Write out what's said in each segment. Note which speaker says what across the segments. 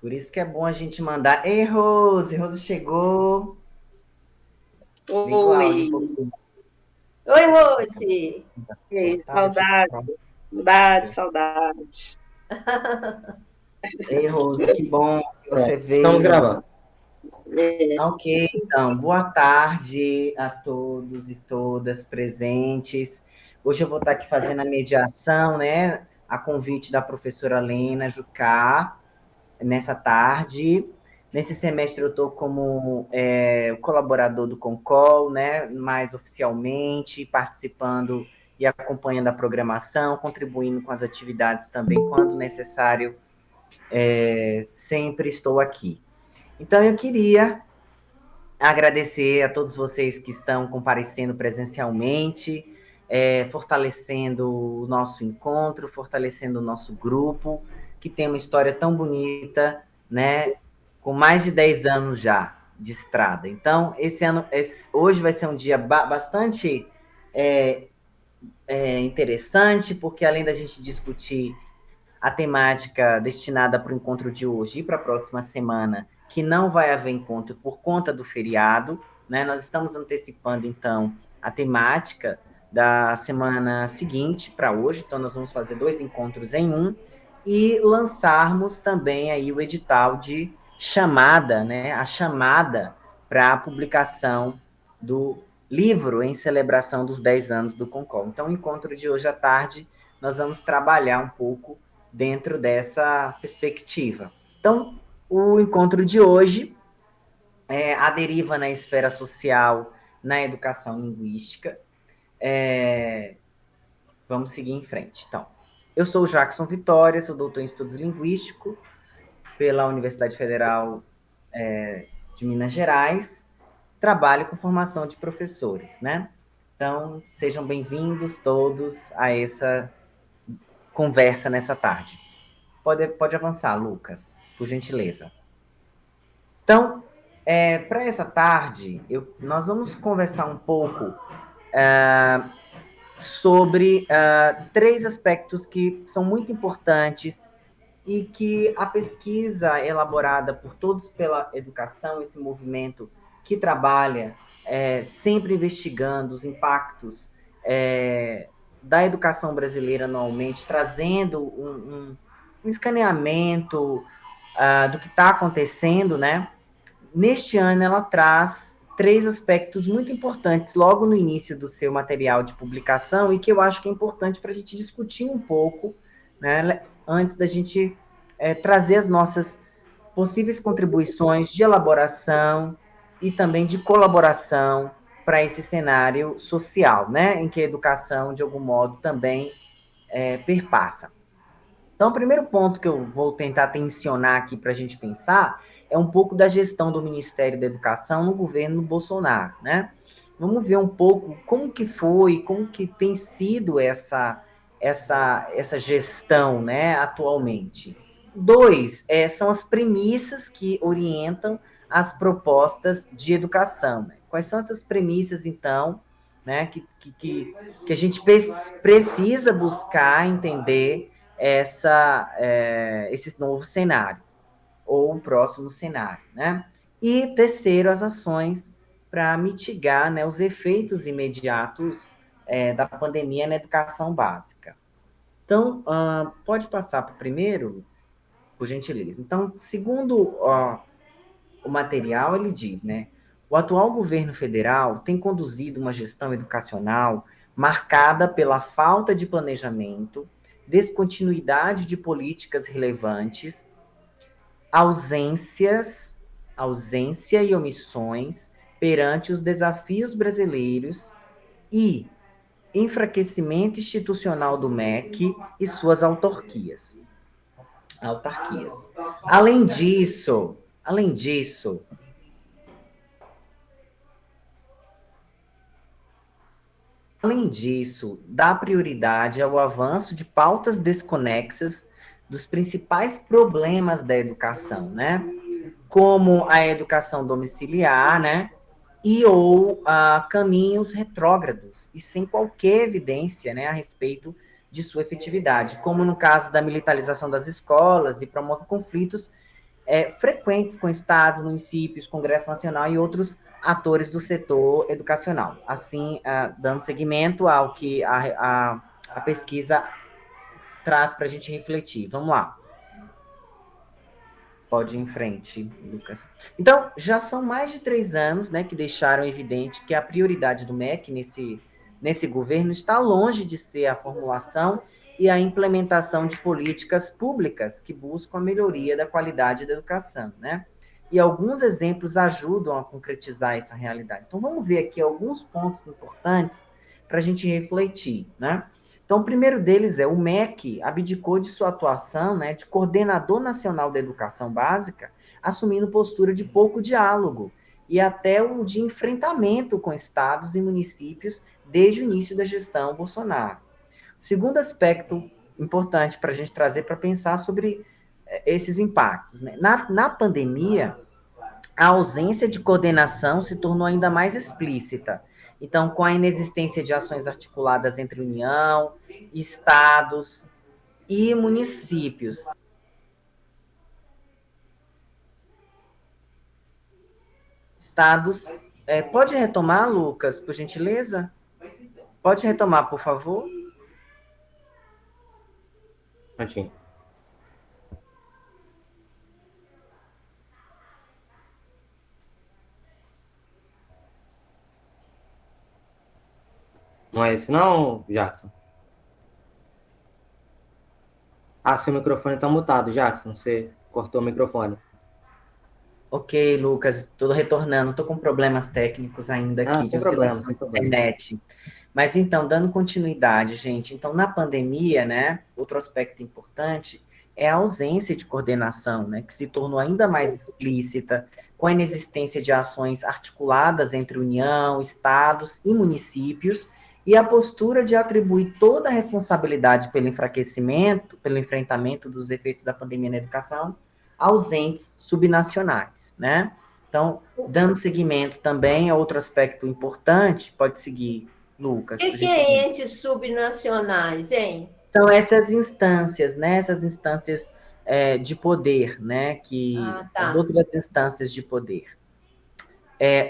Speaker 1: Por isso que é bom a gente mandar. Ei, Rose! Rose chegou. Liga o áudio um
Speaker 2: Oi,
Speaker 1: pouquinho.
Speaker 3: Oi, Rose!
Speaker 2: ei,
Speaker 1: Botar aqui.
Speaker 2: saudade,
Speaker 1: Pronto.
Speaker 2: saudade, saudade.
Speaker 1: Ei, Rose, que bom que você
Speaker 4: Pronto, estamos
Speaker 1: veio.
Speaker 4: gravando.
Speaker 2: É,
Speaker 1: Ok, então, boa tarde a todos e todas presentes. Hoje eu vou estar aqui fazendo a mediação, né? A convite da professora Lena Jucá, nessa tarde. Nesse semestre eu estou como colaborador do Concol, né? Mais oficialmente, participando e acompanhando a programação, contribuindo com as atividades também, quando necessário, sempre estou aqui. Então, eu queria agradecer a todos vocês que estão comparecendo presencialmente, fortalecendo o nosso encontro, fortalecendo o nosso grupo, que tem uma história tão bonita, né? Com mais de 10 anos já de estrada. Então, hoje vai ser um dia bastante é, interessante, porque além da gente discutir a temática destinada para o encontro de hoje e para a próxima semana, que não vai haver encontro por conta do feriado, né? Nós estamos antecipando, então, a temática da semana seguinte para hoje, então nós vamos fazer 2 encontros em um, e lançarmos também aí o edital de chamada, né? A chamada para a publicação do livro em celebração dos 10 anos do Concol. Então, o encontro de hoje à tarde, nós vamos trabalhar um pouco dentro dessa perspectiva. Então, o encontro de hoje é a deriva na esfera social, na educação linguística. Vamos seguir em frente. Então, eu sou o Jackson Vitória, sou doutor em estudos linguísticos pela Universidade Federal de Minas Gerais, trabalho com formação de professores, né? Então, sejam bem-vindos todos a essa conversa nessa tarde. Pode avançar, Lucas, por gentileza. Então, para essa tarde, nós vamos conversar um pouco sobre 3 aspectos que são muito importantes e que a pesquisa elaborada por Todos pela Educação, esse movimento que trabalha sempre investigando os impactos da educação brasileira anualmente, trazendo um escaneamento do que está acontecendo, né? Neste ano, ela traz 3 aspectos muito importantes logo no início do seu material de publicação e que eu acho que é importante para a gente discutir um pouco, né, antes da gente trazer as nossas possíveis contribuições de elaboração e também de colaboração para esse cenário social, né, em que a educação, de algum modo, também perpassa. Então, o primeiro ponto que eu vou tentar tensionar aqui para a gente pensar é um pouco da gestão do Ministério da Educação no governo Bolsonaro, né? Vamos ver um pouco como que foi, como que tem sido essa gestão, né, atualmente. 2, são as premissas que orientam as propostas de educação. Né? Quais são essas premissas, então, né, que a gente precisa buscar entender esse novo cenário, ou o próximo cenário, né? E terceiro, as ações para mitigar, né, os efeitos imediatos da pandemia na educação básica. Então, pode passar para o primeiro, por gentileza. Então, segundo o material, ele diz, né? O atual governo federal tem conduzido uma gestão educacional marcada pela falta de planejamento, descontinuidade de políticas relevantes, ausências, ausência e omissões perante os desafios brasileiros e enfraquecimento institucional do MEC e suas autarquias. Além disso, dá prioridade ao avanço de pautas desconexas dos principais problemas da educação, né? Como a educação domiciliar, né? E ou caminhos retrógrados e sem qualquer evidência, né, a respeito de sua efetividade, como no caso da militarização das escolas e promove conflitos frequentes com estados, municípios, Congresso Nacional e outros atores do setor educacional. Assim, dando seguimento ao que a pesquisa traz para a gente refletir. Vamos lá. Pode ir em frente, Lucas. Então, já são mais de 3 anos, né, que deixaram evidente que a prioridade do MEC nesse governo está longe de ser a formulação e a implementação de políticas públicas que buscam a melhoria da qualidade da educação, né? E alguns exemplos ajudam a concretizar essa realidade. Então, vamos ver aqui alguns pontos importantes para a gente refletir, né? Então, o primeiro deles é o MEC abdicou de sua atuação, né, de coordenador nacional da educação básica, assumindo postura de pouco diálogo e até o de enfrentamento com estados e municípios desde o início da gestão Bolsonaro. O segundo aspecto importante para a gente trazer para pensar sobre esses impactos, né? Na pandemia, a ausência de coordenação se tornou ainda mais explícita. Então, com a inexistência de ações articuladas entre União, estados e municípios. Estados. Pode retomar, Lucas, por gentileza? Pode retomar, por favor?
Speaker 4: Prontinho. Não é esse não, Jackson? Seu microfone está mutado, Jackson. Você cortou o microfone.
Speaker 1: Ok, Lucas, estou retornando. Estou com problemas técnicos ainda aqui
Speaker 4: Sem problema, sem problema.
Speaker 1: Internet. Mas então, dando continuidade, gente. Então, na pandemia, né, outro aspecto importante é a ausência de coordenação, né, que se tornou ainda mais explícita com a inexistência de ações articuladas entre União, estados e municípios, e a postura de atribuir toda a responsabilidade pelo enfraquecimento, pelo enfrentamento dos efeitos da pandemia na educação aos entes subnacionais, né? Então, dando seguimento também a outro aspecto importante, pode seguir, Lucas.
Speaker 3: O que é entes subnacionais, hein?
Speaker 1: Então, essas instâncias, né? Essas instâncias de poder, né? As outras instâncias de poder.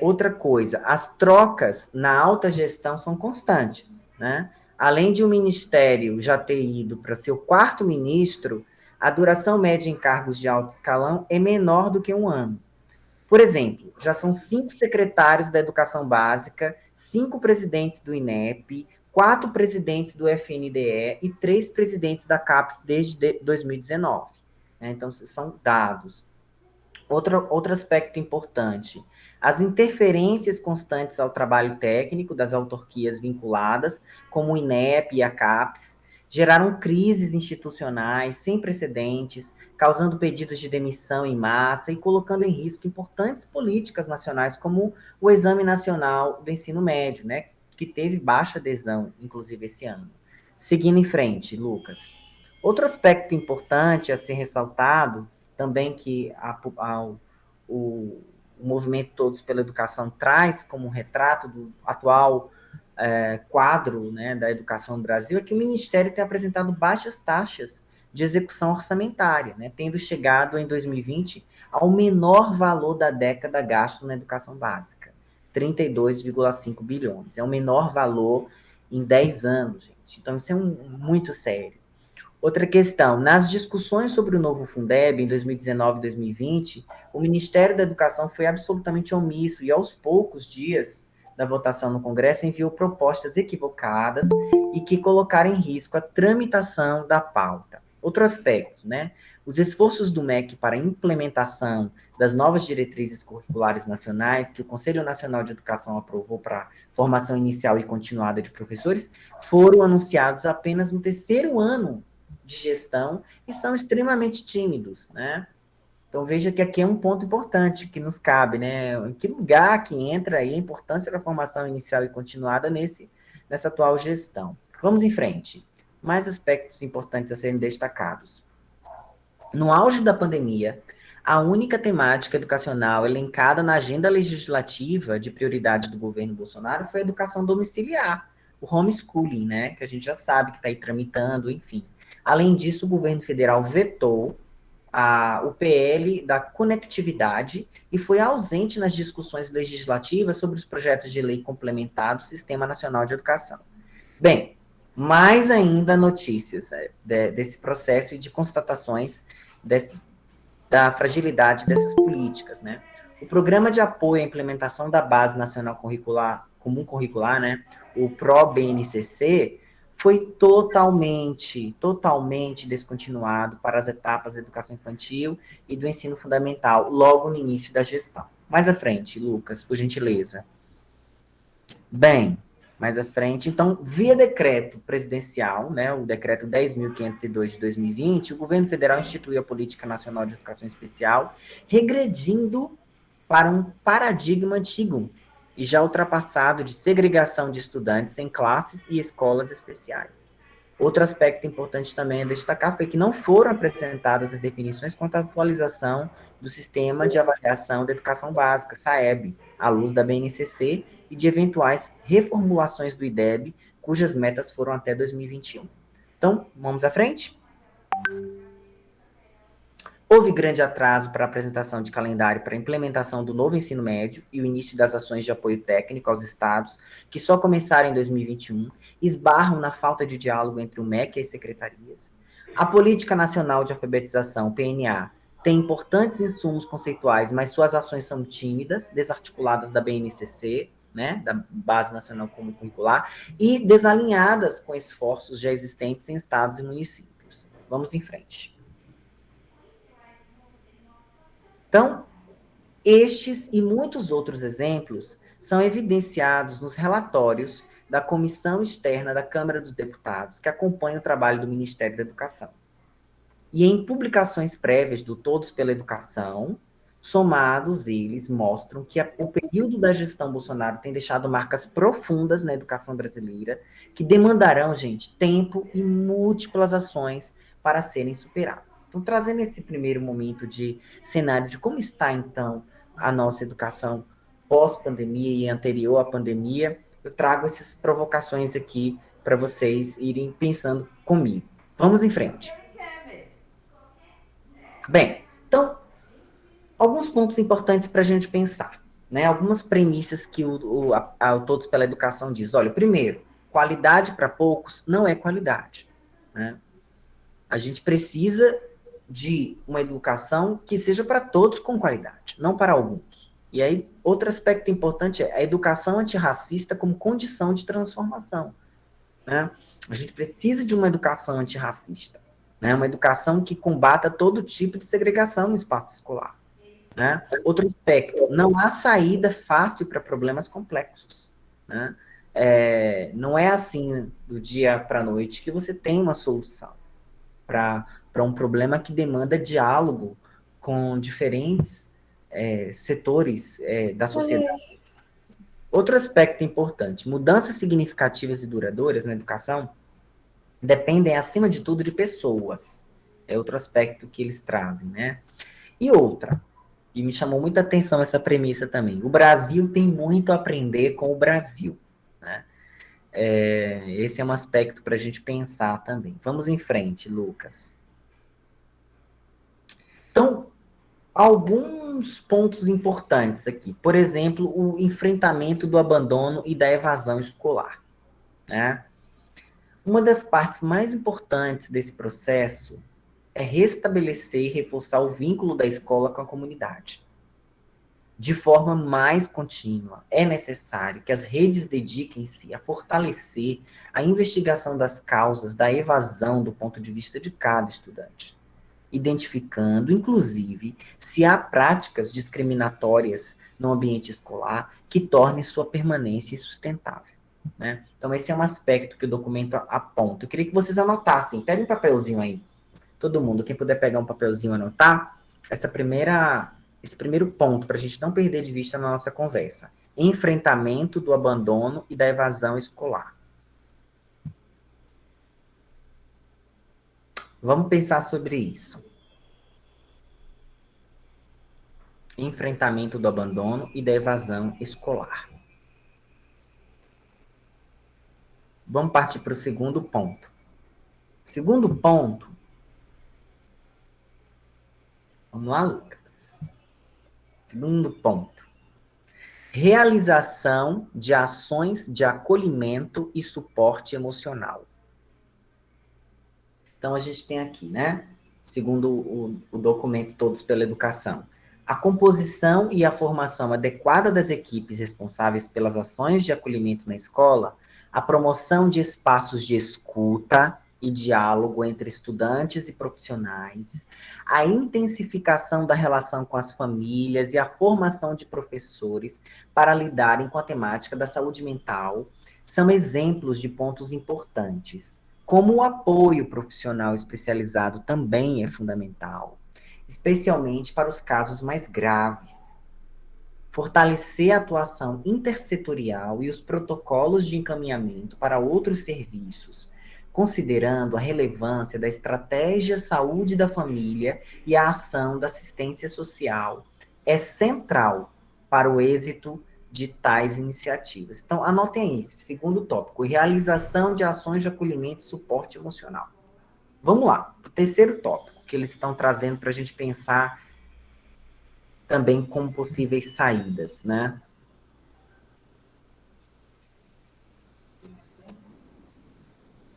Speaker 1: Outra coisa, as trocas na alta gestão são constantes, né? Além de o ministério já ter ido para seu quarto ministro, a duração média em cargos de alto escalão é menor do que um ano. Por exemplo, já são 5 secretários da educação básica, 5 presidentes do INEP, 4 presidentes do FNDE e 3 presidentes da CAPES desde 2019. Né? Então, são dados. Outro aspecto importante, as interferências constantes ao trabalho técnico das autarquias vinculadas, como o INEP e a CAPES, geraram crises institucionais sem precedentes, causando pedidos de demissão em massa e colocando em risco importantes políticas nacionais, como o Exame Nacional do Ensino Médio, né, que teve baixa adesão, inclusive, esse ano. Seguindo em frente, Lucas. Outro aspecto importante a ser ressaltado também que o movimento Todos pela Educação traz como um retrato do atual quadro, né, da educação no Brasil, é que o Ministério tem apresentado baixas taxas de execução orçamentária, né, tendo chegado em 2020 ao menor valor da década gasto na educação básica, 32,5 bilhões. É o menor valor em 10 anos, gente. Então, isso é muito sério. Outra questão, nas discussões sobre o novo Fundeb, em 2019 e 2020, o Ministério da Educação foi absolutamente omisso e, aos poucos dias da votação no Congresso, enviou propostas equivocadas e que colocaram em risco a tramitação da pauta. Outro aspecto, né? Os esforços do MEC para a implementação das novas diretrizes curriculares nacionais que o Conselho Nacional de Educação aprovou para formação inicial e continuada de professores foram anunciados apenas no terceiro ano de gestão e são extremamente tímidos, né? Então veja que aqui é um ponto importante que nos cabe, né? Em que lugar que entra aí a importância da formação inicial e continuada nessa atual gestão. Vamos em frente. Mais aspectos importantes a serem destacados. No auge da pandemia, a única temática educacional elencada na agenda legislativa de prioridade do governo Bolsonaro foi a educação domiciliar, o homeschooling, né? Que a gente já sabe que está aí tramitando, enfim. Além disso, o governo federal vetou o PL da conectividade e foi ausente nas discussões legislativas sobre os projetos de lei complementar do Sistema Nacional de Educação. Bem, mais ainda notícias desse processo e de constatações da fragilidade dessas políticas, né? O Programa de Apoio à Implementação da Base Nacional Comum Curricular, né? O PRO-BNCC, foi totalmente descontinuado para as etapas da educação infantil e do ensino fundamental, logo no início da gestão. Mais à frente, Lucas, por gentileza. Bem, mais à frente, então, via decreto presidencial, né, o decreto 10.502 de 2020, o governo federal instituiu a Política Nacional de Educação Especial, regredindo para um paradigma antigo e já ultrapassado de segregação de estudantes em classes e escolas especiais. Outro aspecto importante também a destacar foi que não foram apresentadas as definições quanto à atualização do Sistema de Avaliação da Educação Básica, SAEB, à luz da BNCC, e de eventuais reformulações do IDEB, cujas metas foram até 2021. Então, vamos à frente? Houve grande atraso para a apresentação de calendário para a implementação do novo ensino médio e o início das ações de apoio técnico aos estados, que só começaram em 2021, esbarram na falta de diálogo entre o MEC e as secretarias. A Política Nacional de Alfabetização, PNA, tem importantes insumos conceituais, mas suas ações são tímidas, desarticuladas da BNCC, né, da Base Nacional Comum Curricular, e desalinhadas com esforços já existentes em estados e municípios. Vamos em frente. Então, estes e muitos outros exemplos são evidenciados nos relatórios da Comissão Externa da Câmara dos Deputados, que acompanha o trabalho do Ministério da Educação. E em publicações prévias do Todos pela Educação, somados, eles mostram que o período da gestão Bolsonaro tem deixado marcas profundas na educação brasileira, que demandarão, gente, tempo e múltiplas ações para serem superadas. Então, trazendo esse primeiro momento de cenário de como está, então, a nossa educação pós-pandemia e anterior à pandemia, eu trago essas provocações aqui para vocês irem pensando comigo. Vamos em frente. Bem, então, alguns pontos importantes para a gente pensar, né? Algumas premissas que o Todos pela Educação diz. Olha, primeiro, qualidade para poucos não é qualidade, né? A gente precisa de uma educação que seja para todos com qualidade, não para alguns. E aí, outro aspecto importante é a educação antirracista como condição de transformação, né? A gente precisa de uma educação antirracista, né? Uma educação que combata todo tipo de segregação no espaço escolar, né? Outro aspecto, não há saída fácil para problemas complexos, né? Não é assim do dia para a noite que você tem uma solução para um problema que demanda diálogo com diferentes setores da sociedade. Outro aspecto importante, mudanças significativas e duradouras na educação dependem, acima de tudo, de pessoas. É outro aspecto que eles trazem, né? E outra, e me chamou muita atenção essa premissa também, o Brasil tem muito a aprender com o Brasil, né? Esse é um aspecto para a gente pensar também. Vamos em frente, Lucas. Então, alguns pontos importantes aqui. Por exemplo, o enfrentamento do abandono e da evasão escolar, né? Uma das partes mais importantes desse processo é restabelecer e reforçar o vínculo da escola com a comunidade. De forma mais contínua, é necessário que as redes dediquem-se a fortalecer a investigação das causas da evasão do ponto de vista de cada estudante, identificando, inclusive, se há práticas discriminatórias no ambiente escolar que tornem sua permanência insustentável, né? Então, esse é um aspecto que o documento aponta. Eu queria que vocês anotassem. Pegue um papelzinho aí. Todo mundo, quem puder pegar um papelzinho e anotar, esse primeiro ponto, para a gente não perder de vista na nossa conversa. Enfrentamento do abandono e da evasão escolar. Vamos pensar sobre isso. Enfrentamento do abandono e da evasão escolar. Vamos partir para o segundo ponto. Segundo ponto Vamos lá, Lucas. Segundo ponto. Realização de ações de acolhimento e suporte emocional. Então, a gente tem aqui, né? Segundo o documento Todos pela Educação, a composição e a formação adequada das equipes responsáveis pelas ações de acolhimento na escola, a promoção de espaços de escuta e diálogo entre estudantes e profissionais, a intensificação da relação com as famílias e a formação de professores para lidarem com a temática da saúde mental são exemplos de pontos importantes. Como o apoio profissional especializado também é fundamental, especialmente para os casos mais graves. Fortalecer a atuação intersetorial e os protocolos de encaminhamento para outros serviços, considerando a relevância da estratégia saúde da família e a ação da assistência social, é central para o êxito de tais iniciativas. Então, anotem isso. Segundo tópico, realização de ações de acolhimento e suporte emocional. Vamos lá, o terceiro tópico que eles estão trazendo para a gente pensar também como possíveis saídas, né?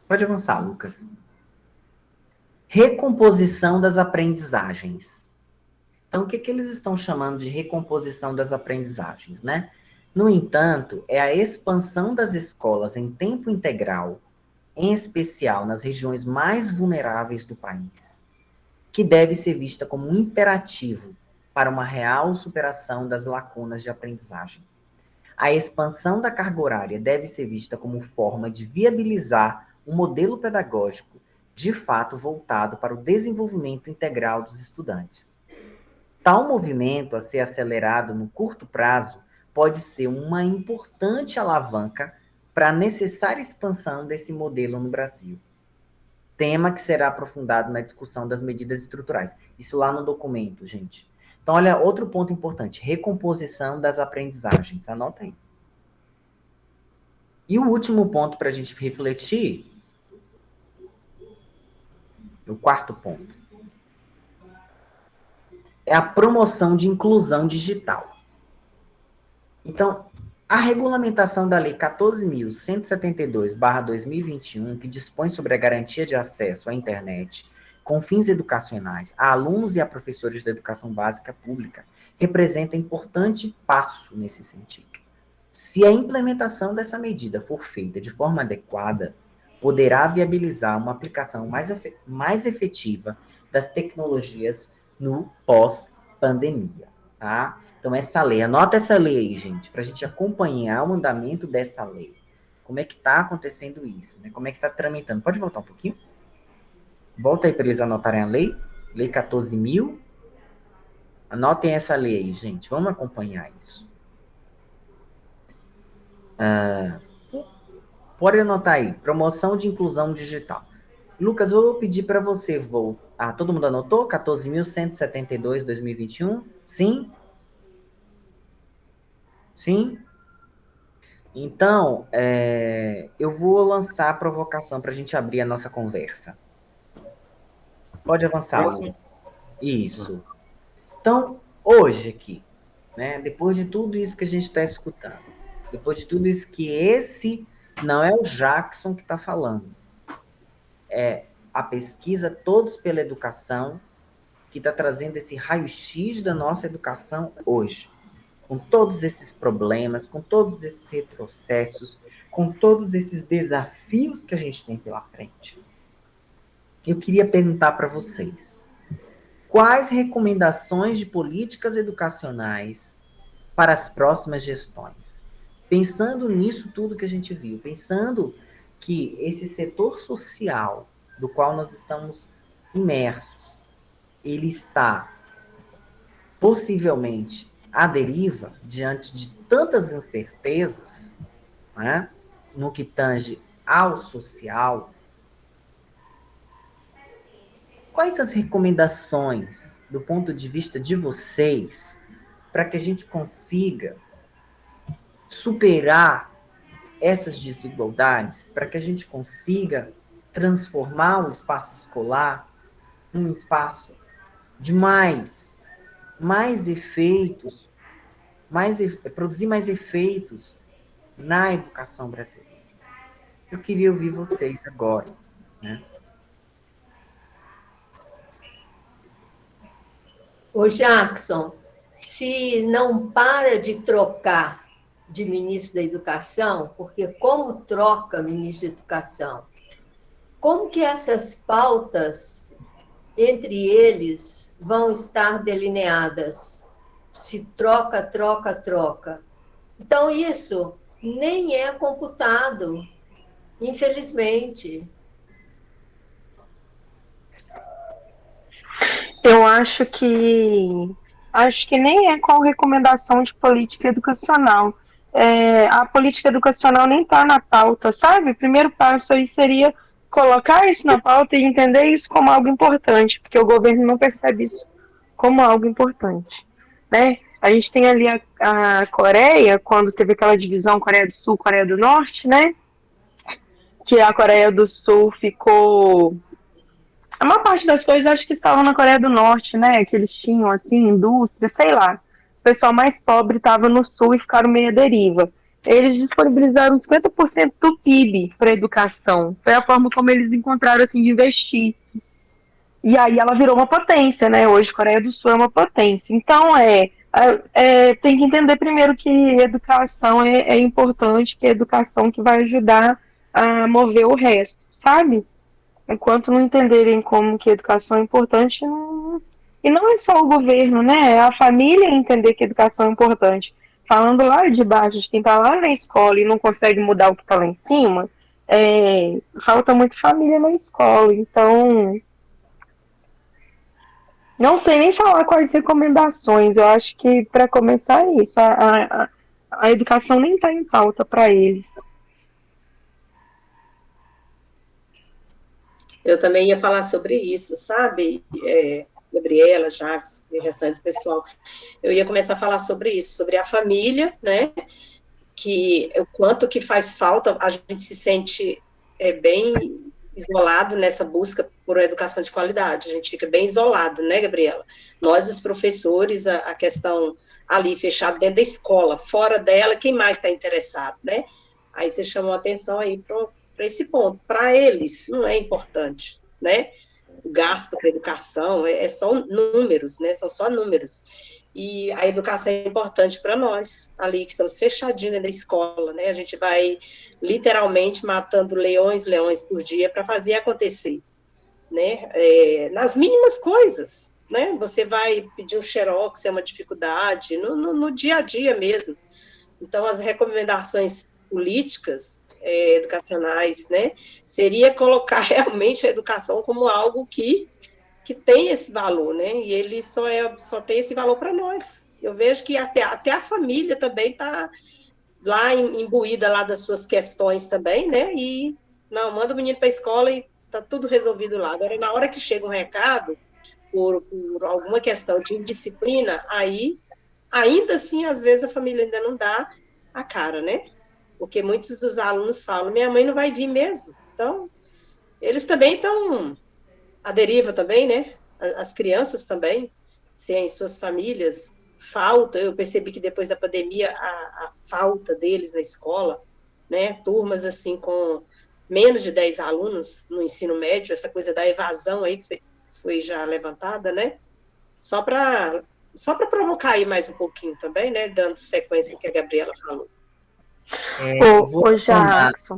Speaker 1: Pode avançar, Lucas. Recomposição das aprendizagens. Então, o que eles estão chamando de recomposição das aprendizagens, né? No entanto, é a expansão das escolas em tempo integral, em especial nas regiões mais vulneráveis do país, que deve ser vista como um imperativo para uma real superação das lacunas de aprendizagem. A expansão da carga horária deve ser vista como forma de viabilizar um modelo pedagógico de fato voltado para o desenvolvimento integral dos estudantes. Tal movimento, a ser acelerado no curto prazo, pode ser uma importante alavanca para a necessária expansão desse modelo no Brasil. Tema que será aprofundado na discussão das medidas estruturais. Isso lá no documento, gente. Então, olha, outro ponto importante, recomposição das aprendizagens. Anota aí. E o último ponto para a gente refletir, o quarto ponto, é a promoção de inclusão digital. Então, a regulamentação da Lei 14.172/2021, que dispõe sobre a garantia de acesso à internet com fins educacionais a alunos e a professores da educação básica pública, representa importante passo nesse sentido. Se a implementação dessa medida for feita de forma adequada, poderá viabilizar uma aplicação mais efetiva das tecnologias no pós-pandemia, tá? Então, essa lei, anota essa lei aí, gente, para a gente acompanhar o andamento dessa lei. Como é que está acontecendo isso, né? Como é que está tramitando? Pode voltar um pouquinho? Volta aí para eles anotarem a lei. Lei 14.000. Anotem essa lei aí, gente. Vamos acompanhar isso. Pode anotar aí. Promoção de inclusão digital. Lucas, eu vou pedir para você voltar. Todo mundo anotou? 14.172/2021? Sim? Sim? Então, eu vou lançar a provocação para a gente abrir a nossa conversa. Pode avançar, Lucas. Isso. Então, hoje aqui, né, depois de tudo isso que a gente está escutando, depois de tudo isso que esse não é o Jackson que está falando, é a pesquisa Todos pela Educação que está trazendo esse raio-x da nossa educação hoje, com todos esses problemas, com todos esses retrocessos, com todos esses desafios que a gente tem pela frente. Eu queria perguntar para vocês, quais recomendações de políticas educacionais para as próximas gestões? Pensando nisso tudo que a gente viu, pensando que esse setor social do qual nós estamos imersos, ele está possivelmente à deriva diante de tantas incertezas, né, no que tange ao social. Quais as recomendações, do ponto de vista de vocês, para que a gente consiga superar essas desigualdades, para que a gente consiga transformar o espaço escolar num espaço de mais mais efeitos, produzir mais efeitos na educação brasileira. Eu queria ouvir vocês agora, né?
Speaker 3: Ô Jackson, se não para de trocar de ministro da Educação, porque como troca ministro da Educação, como que essas pautas entre eles vão estar delineadas? Se troca, troca, troca. Então, isso nem é computado, infelizmente.
Speaker 5: Eu acho que nem é qual recomendação de política educacional. A política educacional nem está na pauta, sabe? O primeiro passo aí seria colocar isso na pauta e entender isso como algo importante, porque o governo não percebe isso como algo importante, né? A gente tem ali a Coreia, quando teve aquela divisão Coreia do Sul, Coreia do Norte, né? Que a Coreia do Sul ficou... A maior parte das coisas acho que estavam na Coreia do Norte, né? Que eles tinham, assim, indústria, sei lá. O pessoal mais pobre estava no Sul e ficaram meio à deriva. Eles disponibilizaram 50% do PIB para a educação. Foi a forma como eles encontraram, assim, de investir. E aí ela virou uma potência, né? Hoje a Coreia do Sul é uma potência. Então, tem que entender primeiro que educação é importante, que é educação que vai ajudar a mover o resto, sabe? Enquanto não entenderem como que educação é importante, não... E não é só o governo, né? É a família entender que educação é importante. Falando lá de baixo, de quem está lá na escola e não consegue mudar o que está lá em cima, falta muito família na escola. Então, não sei nem falar quais recomendações. Eu acho que, para começar, é isso. A educação nem está em pauta para eles.
Speaker 2: Eu também ia falar sobre isso, sabe, Gabriela, Jacques e o restante do pessoal. Eu ia começar a falar sobre isso, sobre a família, né, que o quanto que faz falta, a gente se sente bem isolado nessa busca por educação de qualidade, a gente fica bem isolado, né, Gabriela? Nós, os professores, a questão ali, fechado dentro da escola, fora dela, quem mais está interessado, né? Aí você chamou a atenção aí para esse ponto. Para eles, não é importante, né? O gasto para a educação é só números, né? São só números. E a educação é importante para nós, ali que estamos fechadinhos na escola, né? A gente vai literalmente matando leões por dia para fazer acontecer, né? Nas mínimas coisas, né? Você vai pedir um xerox, é uma dificuldade, no dia a dia mesmo. Então, as recomendações políticas, educacionais, né? Seria colocar realmente a educação como algo que tem esse valor, né? E ele só tem esse valor para nós. Eu vejo que até a família também está lá imbuída lá das suas questões também, né? E não, manda o menino para a escola e está tudo resolvido lá. Agora, na hora que chega um recado, por alguma questão de indisciplina, aí, ainda assim, às vezes a família ainda não dá a cara, né? Porque muitos dos alunos falam, minha mãe não vai vir mesmo. Então, eles também estão à deriva também, né? As crianças também, sem suas famílias, falta. Eu percebi que depois da pandemia, a falta deles na escola, né? Turmas, assim, com menos de 10 alunos no ensino médio, essa coisa da evasão aí que foi já levantada, né? Só para provocar aí mais um pouquinho também, né? Dando sequência ao que a Gabriela falou.
Speaker 5: Jackson.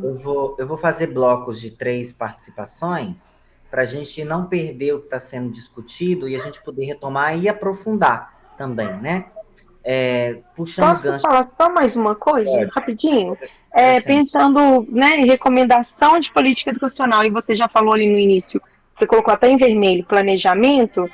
Speaker 1: Eu vou fazer blocos de 3 participações para a gente não perder o que está sendo discutido e a gente poder retomar e aprofundar também, né? Puxando
Speaker 5: Posso falar só mais uma coisa, rapidinho?
Speaker 1: Sim.
Speaker 5: Pensando, né, em recomendação de política educacional, e você já falou ali no início, você colocou até em vermelho, planejamento,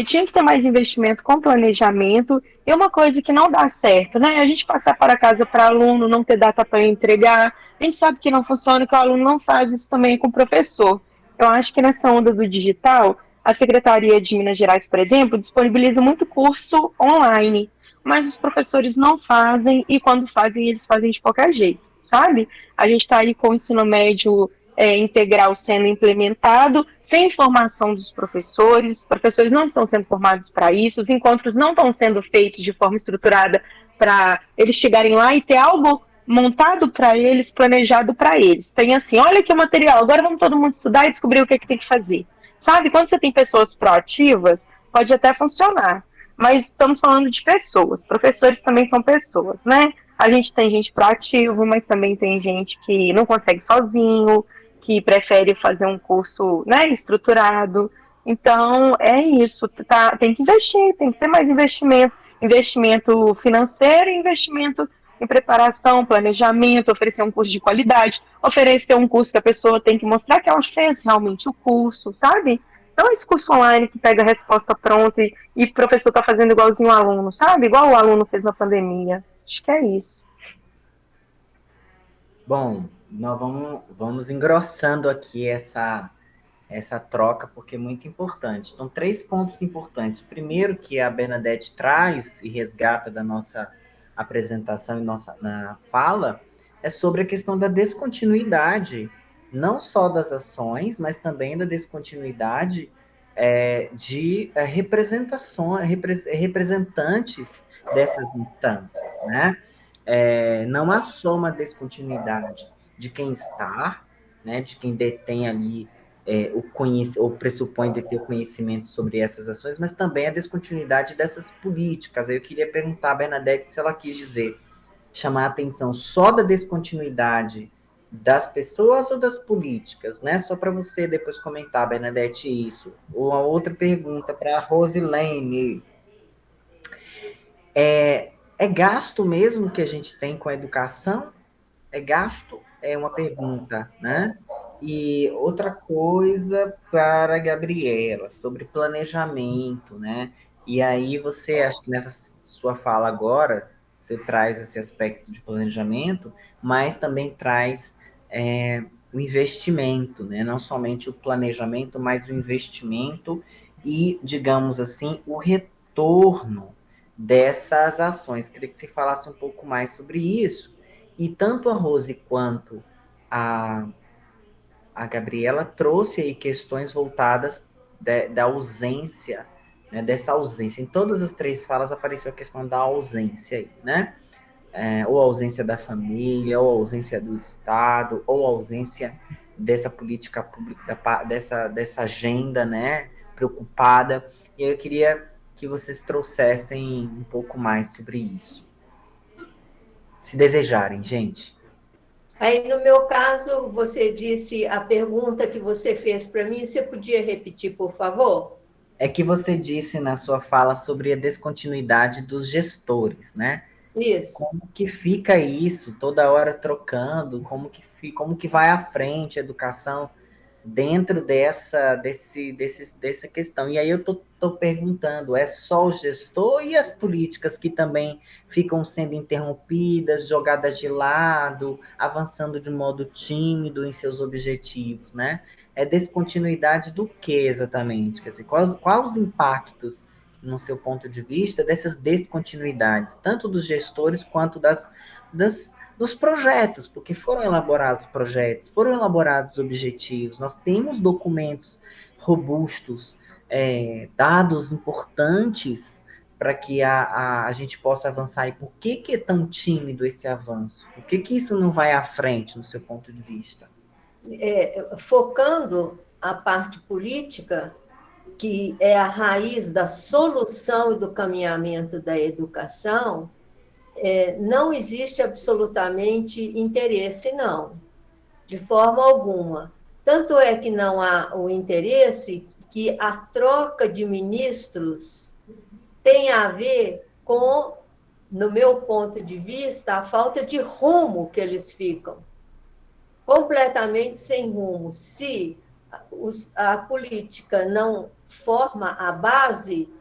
Speaker 5: tinha que ter mais investimento com planejamento, e uma coisa que não dá certo, né? A gente passar para casa para aluno, não ter data para entregar, a gente sabe que não funciona, que o aluno não faz isso também com o professor. Eu acho que nessa onda do digital, a Secretaria de Minas Gerais, por exemplo, disponibiliza muito curso online, mas os professores não fazem, e quando fazem, eles fazem de qualquer jeito, sabe? A gente está aí com o ensino médio integral sendo implementado, sem informação dos professores, os professores não estão sendo formados para isso, os encontros não estão sendo feitos de forma estruturada para eles chegarem lá e ter algo montado para eles, planejado para eles. Tem assim, olha aqui o material, agora vamos todo mundo estudar e descobrir o que tem que fazer. Sabe, quando você tem pessoas proativas, pode até funcionar, mas estamos falando de pessoas, professores também são pessoas, né? A gente tem gente proativa, mas também tem gente que não consegue sozinho, que prefere fazer um curso, né, estruturado. Então, é isso, tem que investir, tem que ter mais investimento financeiro e investimento em preparação, planejamento, oferecer um curso de qualidade, oferecer um curso que a pessoa tem que mostrar que ela fez realmente o curso, sabe? Não esse curso online que pega a resposta pronta e o professor está fazendo igualzinho o aluno, sabe? Igual o aluno fez na pandemia. Acho que é isso.
Speaker 1: Bom, nós vamos engrossando aqui essa troca, porque é muito importante. Então, 3 pontos importantes. O primeiro, que a Bernadette traz e resgata da nossa apresentação e na fala, é sobre a questão da descontinuidade, não só das ações, mas também da descontinuidade de representantes dessas instâncias, né? Não há só uma descontinuidade de quem está, né, de quem detém ali ou pressupõe de ter conhecimento sobre essas ações, mas também a descontinuidade dessas políticas. Aí eu queria perguntar a Bernadette se ela quis dizer, chamar a atenção só da descontinuidade das pessoas ou das políticas, né? Só para você depois comentar, Bernadette, isso. Ou a outra pergunta para a Rosilene. É gasto mesmo que a gente tem com a educação? É gasto? É uma pergunta, né? E outra coisa para a Gabriela, sobre planejamento, né? E aí você, acho que nessa sua fala agora, você traz esse aspecto de planejamento, mas também traz o investimento, né? Não somente o planejamento, mas o investimento e, digamos assim, o retorno dessas ações. Queria que você falasse um pouco mais sobre isso. E tanto a Rose quanto a, a Gabriela trouxe aí questões voltadas da ausência, né, dessa ausência. Em todas as 3 falas apareceu a questão da ausência aí, né? Ou a ausência da família, ou a ausência do Estado, ou a ausência dessa política pública, dessa agenda, né, preocupada. E eu queria que vocês trouxessem um pouco mais sobre isso. Se desejarem, gente.
Speaker 3: Aí, no meu caso, você disse a pergunta que você fez para mim, você podia repetir, por favor?
Speaker 1: É que você disse na sua fala sobre a descontinuidade dos gestores, né?
Speaker 3: Isso.
Speaker 1: Como que fica isso, toda hora trocando, como que vai à frente a educação dentro dessa questão. E aí eu tô perguntando, é só o gestor e as políticas que também ficam sendo interrompidas, jogadas de lado, avançando de modo tímido em seus objetivos, né? É descontinuidade do que exatamente? Quer dizer, quais os impactos, no seu ponto de vista, dessas descontinuidades, tanto dos gestores quanto dos projetos, porque foram elaborados projetos, foram elaborados objetivos, nós temos documentos robustos, dados importantes para que a gente possa avançar. E por que é tão tímido esse avanço? Por que isso não vai à frente, no seu ponto de vista?
Speaker 3: Focando a parte política, que é a raiz da solução e do caminhamento da educação, não existe absolutamente interesse, não, de forma alguma. Tanto é que não há o interesse que a troca de ministros tem a ver com, no meu ponto de vista, a falta de rumo que eles ficam. Completamente sem rumo. Se a política não forma a base,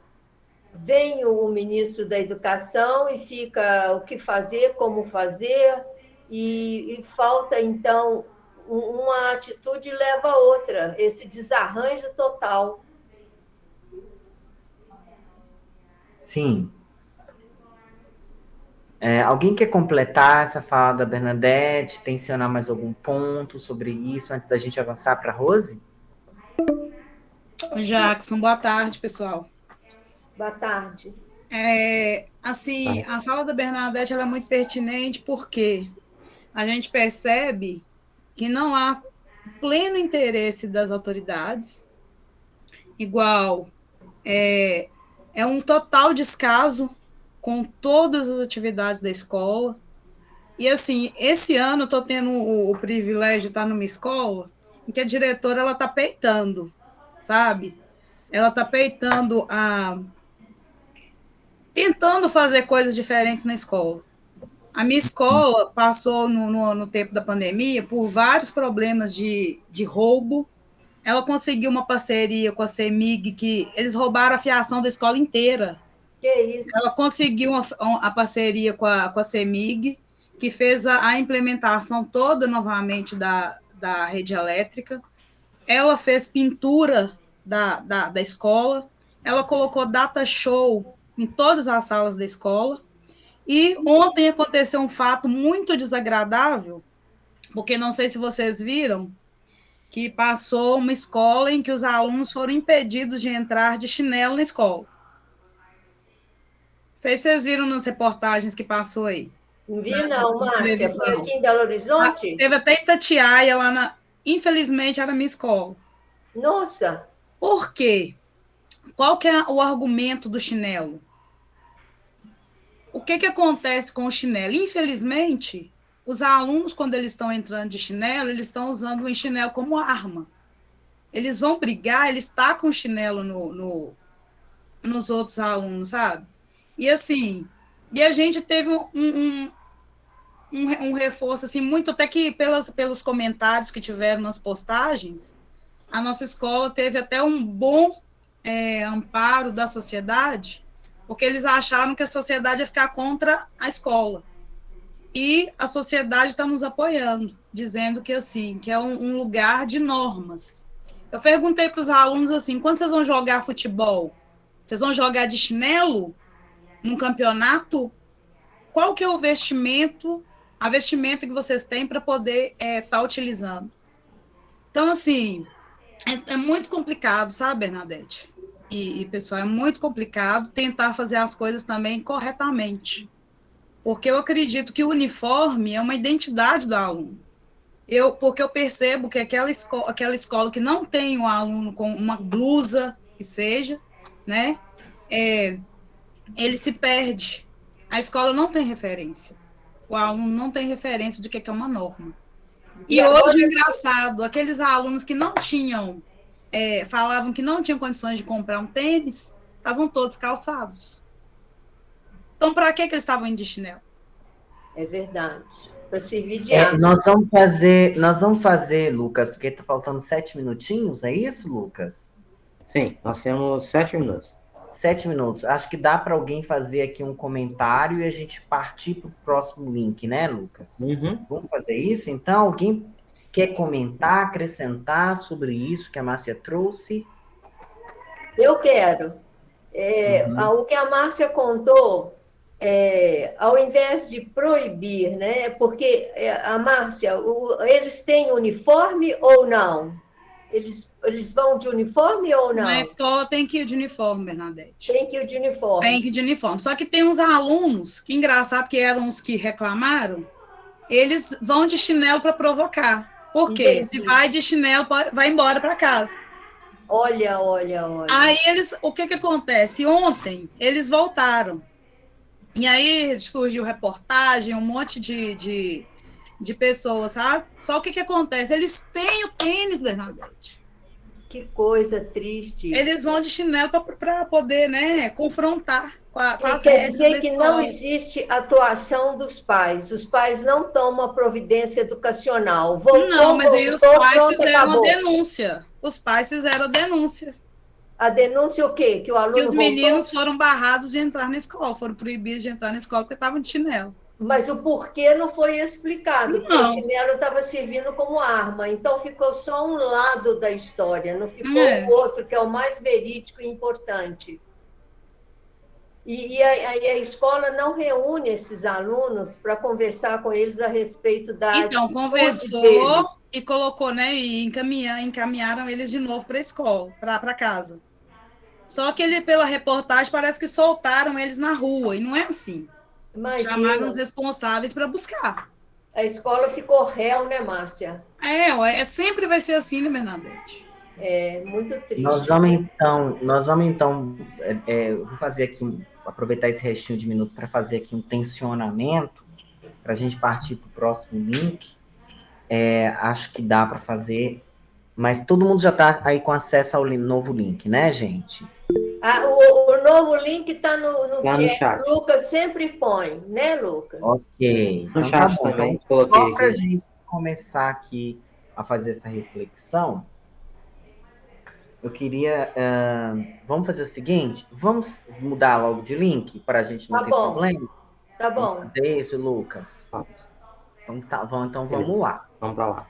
Speaker 3: vem o ministro da Educação e fica o que fazer, como fazer, e falta, então, uma atitude leva a outra, esse desarranjo total.
Speaker 1: Sim. Alguém quer completar essa fala da Bernadette, tensionar mais algum ponto sobre isso antes da gente avançar para a Rose?
Speaker 6: Jackson, boa tarde, pessoal.
Speaker 3: Boa tarde.
Speaker 6: Assim, a fala da Bernadette ela é muito pertinente porque a gente percebe que não há pleno interesse das autoridades, igual é um total descaso com todas as atividades da escola. E, assim, esse ano eu estou tendo o privilégio de estar numa escola em que a diretora ela está peitando, sabe? Ela está peitando tentando fazer coisas diferentes na escola. A minha escola passou, no tempo da pandemia, por vários problemas de roubo. Ela conseguiu uma parceria com a CEMIG, que eles roubaram a fiação da escola inteira.
Speaker 3: Que isso?
Speaker 6: Ela conseguiu a parceria com a CEMIG, que fez a implementação toda novamente da rede elétrica. Ela fez pintura da escola. Ela colocou data show em todas as salas da escola. E ontem aconteceu um fato muito desagradável, porque não sei se vocês viram, que passou uma escola em que os alunos foram impedidos de entrar de chinelo na escola. Não sei se vocês viram nas reportagens que passou aí.
Speaker 3: Não vi, não, Márcia. Foi aqui em Belo Horizonte?
Speaker 6: Teve até Itatiaia lá Infelizmente, era minha escola.
Speaker 3: Nossa!
Speaker 6: Por quê? Qual que é o argumento do chinelo? O que acontece com o chinelo? Infelizmente, os alunos, quando eles estão entrando de chinelo, eles estão usando o chinelo como arma. Eles vão brigar, eles tacam o chinelo nos outros alunos, sabe? E assim, a gente teve um reforço, assim, muito até que pelos comentários que tiveram nas postagens, a nossa escola teve até um bom amparo da sociedade, porque eles acharam que a sociedade ia ficar contra a escola. E a sociedade está nos apoiando, dizendo que, assim, que é um lugar de normas. Eu perguntei para os alunos assim, quando vocês vão jogar futebol? Vocês vão jogar de chinelo num campeonato? Qual que é a vestimenta que vocês têm para poder estar utilizando? Então, assim, é muito complicado, sabe, Bernadette? E, pessoal, é muito complicado tentar fazer as coisas também corretamente. Porque eu acredito que o uniforme é uma identidade do aluno. Porque eu percebo que aquela escola que não tem um aluno com uma blusa, que seja, né, ele se perde. A escola não tem referência. O aluno não tem referência do que é uma norma. E hoje, engraçado, aqueles alunos que não tinham, falavam que não tinham condições de comprar um tênis, estavam todos calçados. Então, para que eles estavam indo de chinelo?
Speaker 3: É verdade. Para servir de arma.
Speaker 1: Nós vamos fazer, Lucas, porque está faltando 7 minutinhos, é isso, Lucas?
Speaker 4: Sim, nós temos 7 minutos.
Speaker 1: 7 minutos. Acho que dá para alguém fazer aqui um comentário e a gente partir para o próximo link, né, Lucas?
Speaker 4: Uhum.
Speaker 1: Vamos fazer isso? Então, alguém quer comentar, acrescentar sobre isso que a Márcia trouxe?
Speaker 3: Eu quero. O que a Márcia contou, ao invés de proibir, né? Porque a Márcia, eles têm uniforme ou não? Eles vão de uniforme ou não?
Speaker 6: Na escola tem que ir de uniforme, Bernadette.
Speaker 3: Tem que ir de uniforme.
Speaker 6: Tem que ir de uniforme. Só que tem uns alunos, que engraçado que eram os que reclamaram, eles vão de chinelo para provocar. Por quê?
Speaker 3: Entendi.
Speaker 6: Se vai de chinelo, vai embora para casa.
Speaker 3: Olha.
Speaker 6: Aí o que acontece? Ontem eles voltaram. E aí surgiu reportagem, um monte de pessoas, sabe? Só o que acontece? Eles têm o tênis, Bernadette.
Speaker 3: Que coisa triste.
Speaker 6: Eles vão de chinelo para poder, né, confrontar com as
Speaker 3: Quer
Speaker 6: regras
Speaker 3: dizer
Speaker 6: da
Speaker 3: que
Speaker 6: escola.
Speaker 3: não existe atuação dos pais. Os pais não tomam providência educacional.
Speaker 6: Não, mas aí os pais fizeram
Speaker 3: acabou.
Speaker 6: a denúncia. Os pais fizeram a denúncia.
Speaker 3: A denúncia o quê? Que o aluno
Speaker 6: Que os
Speaker 3: voltou?
Speaker 6: meninos foram barrados de entrar na escola, foram proibidos de entrar na escola porque estavam de chinelo.
Speaker 3: Mas o porquê não foi explicado, porque
Speaker 6: Não.
Speaker 3: o chinelo estava servindo como arma. Então ficou só um lado da história, não ficou o outro, que é o mais verídico e importante. E a escola não reúne esses alunos para conversar com eles a respeito da
Speaker 6: Então,
Speaker 3: atitude
Speaker 6: conversou
Speaker 3: deles.
Speaker 6: e colocou, né? E encaminharam eles de novo para a escola, para casa. Só que pela reportagem, parece que soltaram eles na rua, e não é assim.
Speaker 3: Imagina,
Speaker 6: Chamaram os responsáveis para buscar.
Speaker 3: a escola ficou réu, né, Márcia?
Speaker 6: Sempre vai ser assim, né, Bernadette?
Speaker 3: É muito triste.
Speaker 1: Nós vamos então, eu vou fazer aqui, aproveitar esse restinho de minuto para fazer aqui um tensionamento, para a gente partir para o próximo link. Acho que dá para fazer, mas todo mundo já está aí com acesso ao novo link, né, gente?
Speaker 3: O novo link está no
Speaker 4: Lá no chat.
Speaker 3: O Lucas sempre põe, né, Lucas?
Speaker 1: Ok.
Speaker 4: No
Speaker 1: Então,
Speaker 4: chat
Speaker 1: tá bom.
Speaker 4: também,
Speaker 1: Então,
Speaker 4: coloquei
Speaker 1: só para a
Speaker 4: aqui.
Speaker 1: gente começar aqui a fazer essa reflexão, eu queria. Vamos fazer o seguinte: vamos mudar logo de link para a gente não
Speaker 3: Tá
Speaker 1: ter
Speaker 3: bom.
Speaker 1: problema?
Speaker 3: Tá
Speaker 1: Vamos
Speaker 3: bom.
Speaker 1: fazer isso, Lucas? Então vamos lá.
Speaker 4: Vamos para lá.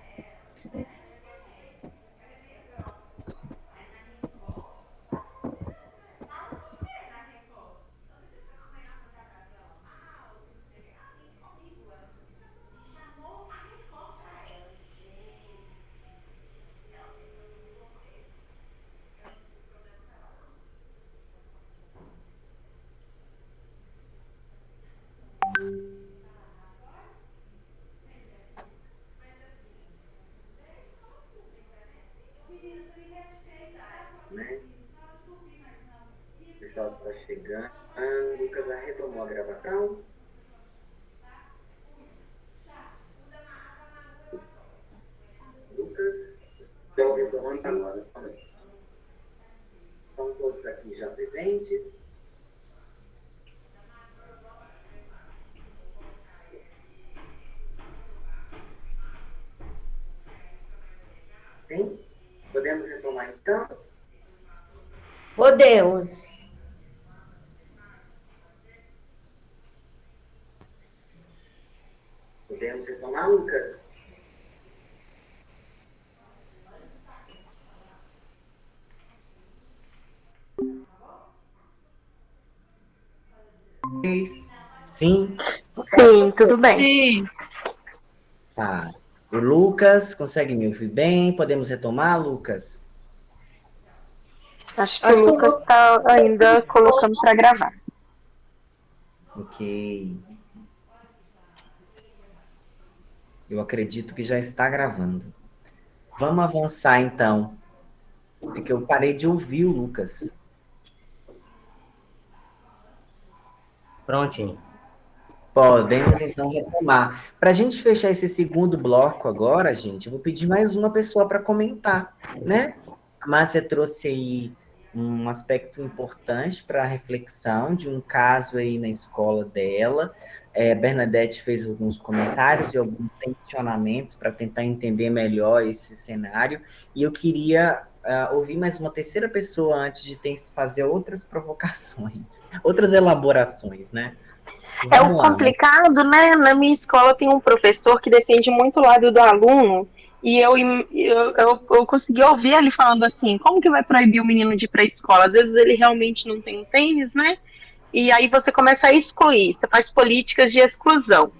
Speaker 1: Né? O pessoal está chegando. Lucas já retomou a gravação. Lucas, estou retomando agora. Estão todos aqui já presentes. Sim? Podemos retomar então?
Speaker 3: Podemos.
Speaker 1: Podemos retomar, Lucas? Sim?
Speaker 5: Sim, tudo bem.
Speaker 6: Sim.
Speaker 1: Tá. O Lucas, consegue me ouvir bem? Podemos retomar, Lucas?
Speaker 5: Acho que o Lucas está ainda colocando para gravar.
Speaker 1: Ok. Eu acredito que já está gravando. Vamos avançar, então. É que eu parei de ouvir o Lucas.
Speaker 4: Prontinho.
Speaker 1: Podemos, então, retomar. Para a gente fechar esse segundo bloco agora, gente, eu vou pedir mais uma pessoa para comentar, né? A Márcia trouxe aí um aspecto importante para a reflexão de um caso aí na escola dela. Bernadette fez alguns comentários e alguns tensionamentos para tentar entender melhor esse cenário. E eu queria ouvir mais uma terceira pessoa antes de fazer outras provocações, outras elaborações, né?
Speaker 5: É o complicado, né? Na minha escola tem um professor que defende muito o lado do aluno, e eu consegui ouvir ele falando assim, como que vai proibir o menino de ir para a escola? Às vezes ele realmente não tem um tênis, né? E aí você começa a excluir, você faz políticas de exclusão.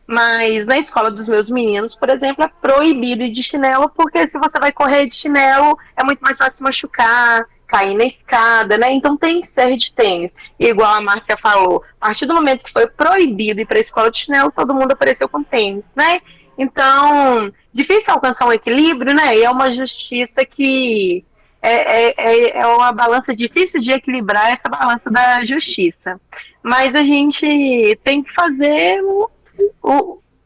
Speaker 5: Mas na escola dos meus meninos, por exemplo, é proibido ir de chinelo, porque se você vai correr de chinelo, é muito mais fácil machucar, cair na escada, né? Então tem que ser de tênis. E igual a Márcia falou, a partir do momento que foi proibido ir para a escola de chinelo, todo mundo apareceu com tênis, né? Então, difícil alcançar um equilíbrio, né? E é uma justiça que é uma balança difícil de equilibrar, essa balança da justiça. Mas a gente tem que fazer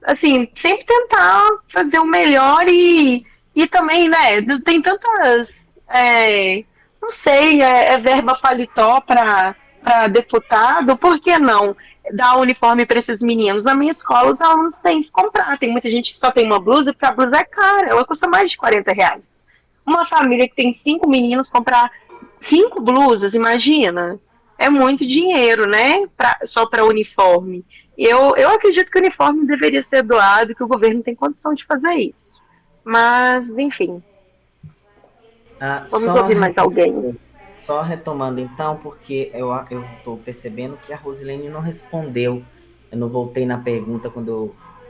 Speaker 5: assim, sempre tentar fazer o melhor e também, né, tem tantas, não sei, verba paletó para deputado, por que não dar uniforme para esses meninos? Na minha escola, os alunos têm que comprar, tem muita gente que só tem uma blusa, porque a blusa é cara, ela custa mais de R$ 40. Uma família que tem 5 meninos comprar 5 blusas, imagina, é muito dinheiro, né, só para uniforme. Eu acredito que o uniforme deveria ser doado e que o governo tem condição de fazer isso. Mas, enfim. Vamos ouvir mais alguém.
Speaker 1: Só retomando então, porque eu estou percebendo que a Rosilene não respondeu. Eu não voltei na pergunta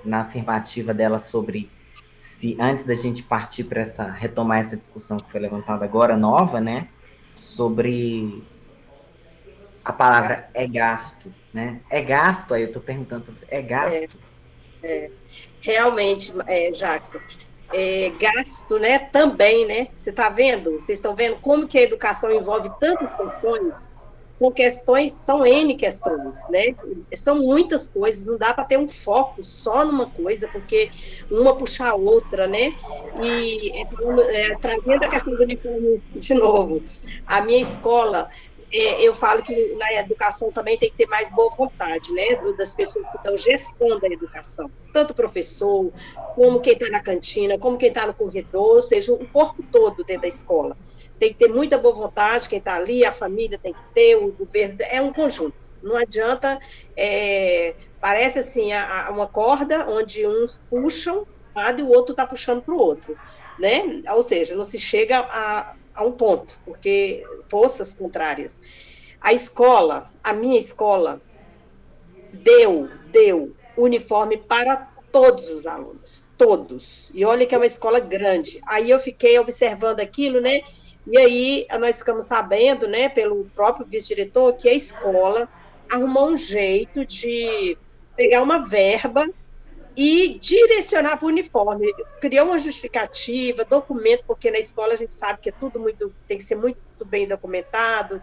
Speaker 1: na afirmativa dela sobre se antes da gente partir para retomar essa discussão que foi levantada agora, nova, né? Sobre a palavra é gasto, né? É gasto, aí eu estou perguntando para você, é gasto?
Speaker 2: Realmente, Jackson, gasto, né, também, né, você está vendo, vocês estão vendo como que a educação envolve tantas questões, são N questões, né, são muitas coisas, não dá para ter um foco só numa coisa, porque uma puxa a outra, né, e trazendo a questão do uniforme de novo, a minha escola, eu falo que na educação também tem que ter mais boa vontade, né, das pessoas que estão gestando a educação, tanto o professor, como quem está na cantina, como quem está no corredor, ou seja, o corpo todo dentro da escola. Tem que ter muita boa vontade, quem está ali, a família tem que ter, o governo, é um conjunto. Não adianta, parece assim, uma corda onde uns puxam e o outro está puxando para o outro, né? Ou seja, não se chega a um ponto, porque forças contrárias. A minha escola, deu uniforme para todos os alunos, todos. E olha que é uma escola grande. Aí eu fiquei observando aquilo, né? E aí nós ficamos sabendo, né, pelo próprio vice-diretor, que a escola arrumou um jeito de pegar uma verba e direcionar para o uniforme. Criou uma justificativa, documento, porque na escola a gente sabe que é tudo tem que ser muito bem documentado,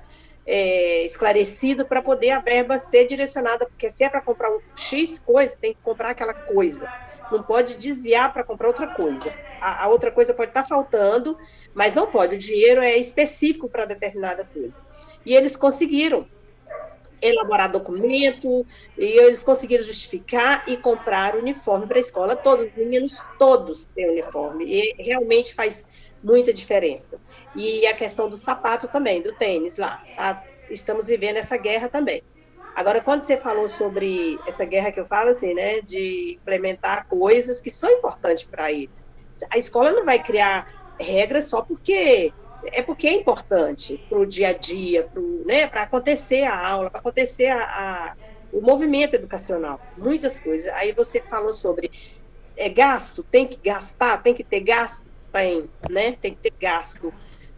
Speaker 2: esclarecido para poder a verba ser direcionada, porque se é para comprar um X coisa, tem que comprar aquela coisa. Não pode desviar para comprar outra coisa. A outra coisa pode estar faltando, mas não pode. O dinheiro é específico para determinada coisa. E eles conseguiram elaborar documento, e eles conseguiram justificar e comprar uniforme para a escola. Todos os meninos, todos têm uniforme. E realmente faz muita diferença. E a questão do sapato também, do tênis lá. Tá? Estamos vivendo essa guerra também. Agora, quando você falou sobre essa guerra que eu falo, assim, né, de implementar coisas que são importantes para eles. A escola não vai criar regras só porque é importante para o dia a dia, né, para acontecer a aula, para acontecer o movimento educacional, muitas coisas. Aí você falou sobre gasto, tem que gastar, tem que ter gasto, né, tem que ter gasto.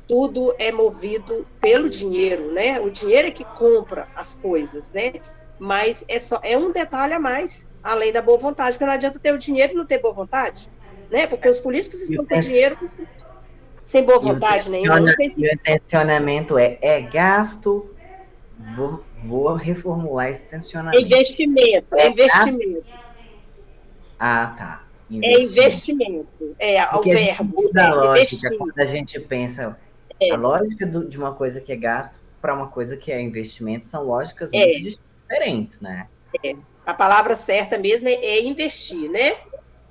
Speaker 2: Tudo é movido pelo dinheiro, né? O dinheiro é que compra as coisas, né? Mas é um detalhe a mais, além da boa vontade, porque não adianta ter o dinheiro e não ter boa vontade, né? Porque os políticos estão com dinheiro sem boa vontade nenhuma. Não sei se...
Speaker 1: E o intencionamento é gasto, vou reformular esse intencionamento.
Speaker 2: Investimento.
Speaker 1: Ah, tá.
Speaker 2: Investimento. O verbo.
Speaker 1: Muda a lógica quando a gente pensa. A lógica de uma coisa que é gasto para uma coisa que é investimento são lógicas muito diferentes, né?
Speaker 2: A palavra certa mesmo é investir, né?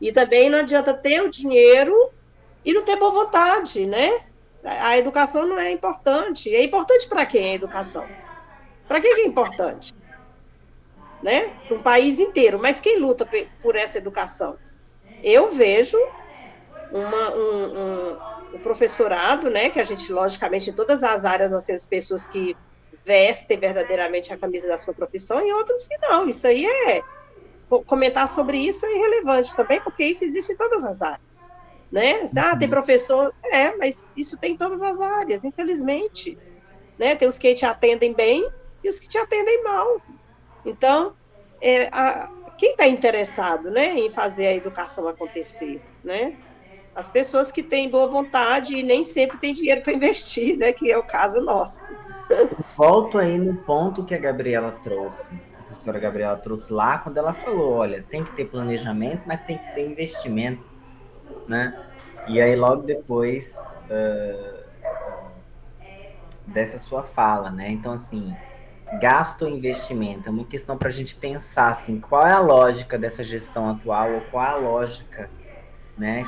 Speaker 2: E também não adianta ter o dinheiro e não ter boa vontade, né? A educação não é importante. É importante para quem a educação? Para quem é importante? Né? Para um país inteiro. Mas quem luta por essa educação? Eu vejo um professorado, né, que a gente, logicamente, em todas as áreas nós temos pessoas que vestem verdadeiramente a camisa da sua profissão e outros que não. Isso aí comentar sobre isso é irrelevante também, porque isso existe em todas as áreas, né? Tem professor, mas isso tem em todas as áreas, infelizmente, né? Tem os que te atendem bem e os que te atendem mal. Então, quem está interessado, né, em fazer a educação acontecer, né? As pessoas que têm boa vontade e nem sempre têm dinheiro para investir, né? Que é o caso nosso.
Speaker 1: Volto aí no ponto que a Gabriela trouxe, a professora Gabriela trouxe lá, quando ela falou, olha, tem que ter planejamento, mas tem que ter investimento, né? E aí logo depois dessa sua fala, né? Então, assim, gasto ou investimento é uma questão para a gente pensar, assim, qual é a lógica dessa gestão atual ou qual é a lógica, né,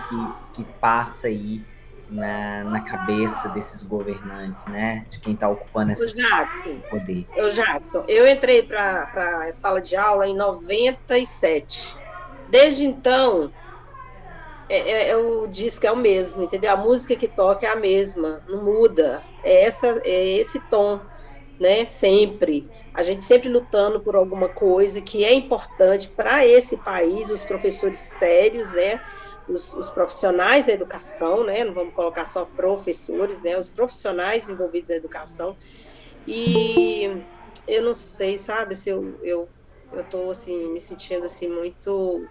Speaker 1: que passa aí na cabeça desses governantes, né, de quem está ocupando esse poder.
Speaker 2: Jackson, eu entrei para a sala de aula em 97. Desde então, o disco é o mesmo, entendeu? A música que toca é a mesma, não muda. É esse tom, né? Sempre. A gente sempre lutando por alguma coisa que é importante para esse país, os professores sérios, né? Os profissionais da educação, né? Não vamos colocar só professores, né? Os profissionais envolvidos na educação. E eu não sei, sabe, se eu tô, assim, me sentindo, assim, muito...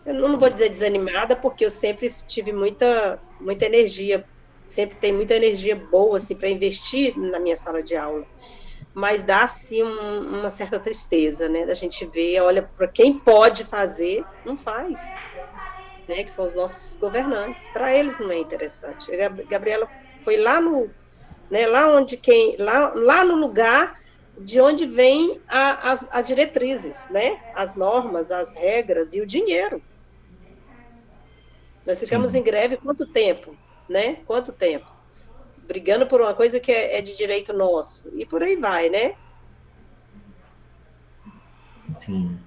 Speaker 2: Eu não vou dizer desanimada, porque eu sempre tive muita energia, sempre tem muita energia boa, assim, para investir na minha sala de aula. Mas dá, assim, uma certa tristeza, né, da gente ver, olha, para quem pode fazer, não faz, né, que são os nossos governantes. Para eles não é interessante. A Gabriela foi lá no, né, lá no lugar de onde vem as diretrizes, né, as normas, as regras e o dinheiro. Nós ficamos
Speaker 1: Sim,
Speaker 2: em greve quanto tempo, né? Quanto tempo? Brigando por uma coisa que é de direito nosso. E por aí vai, né?
Speaker 1: sim.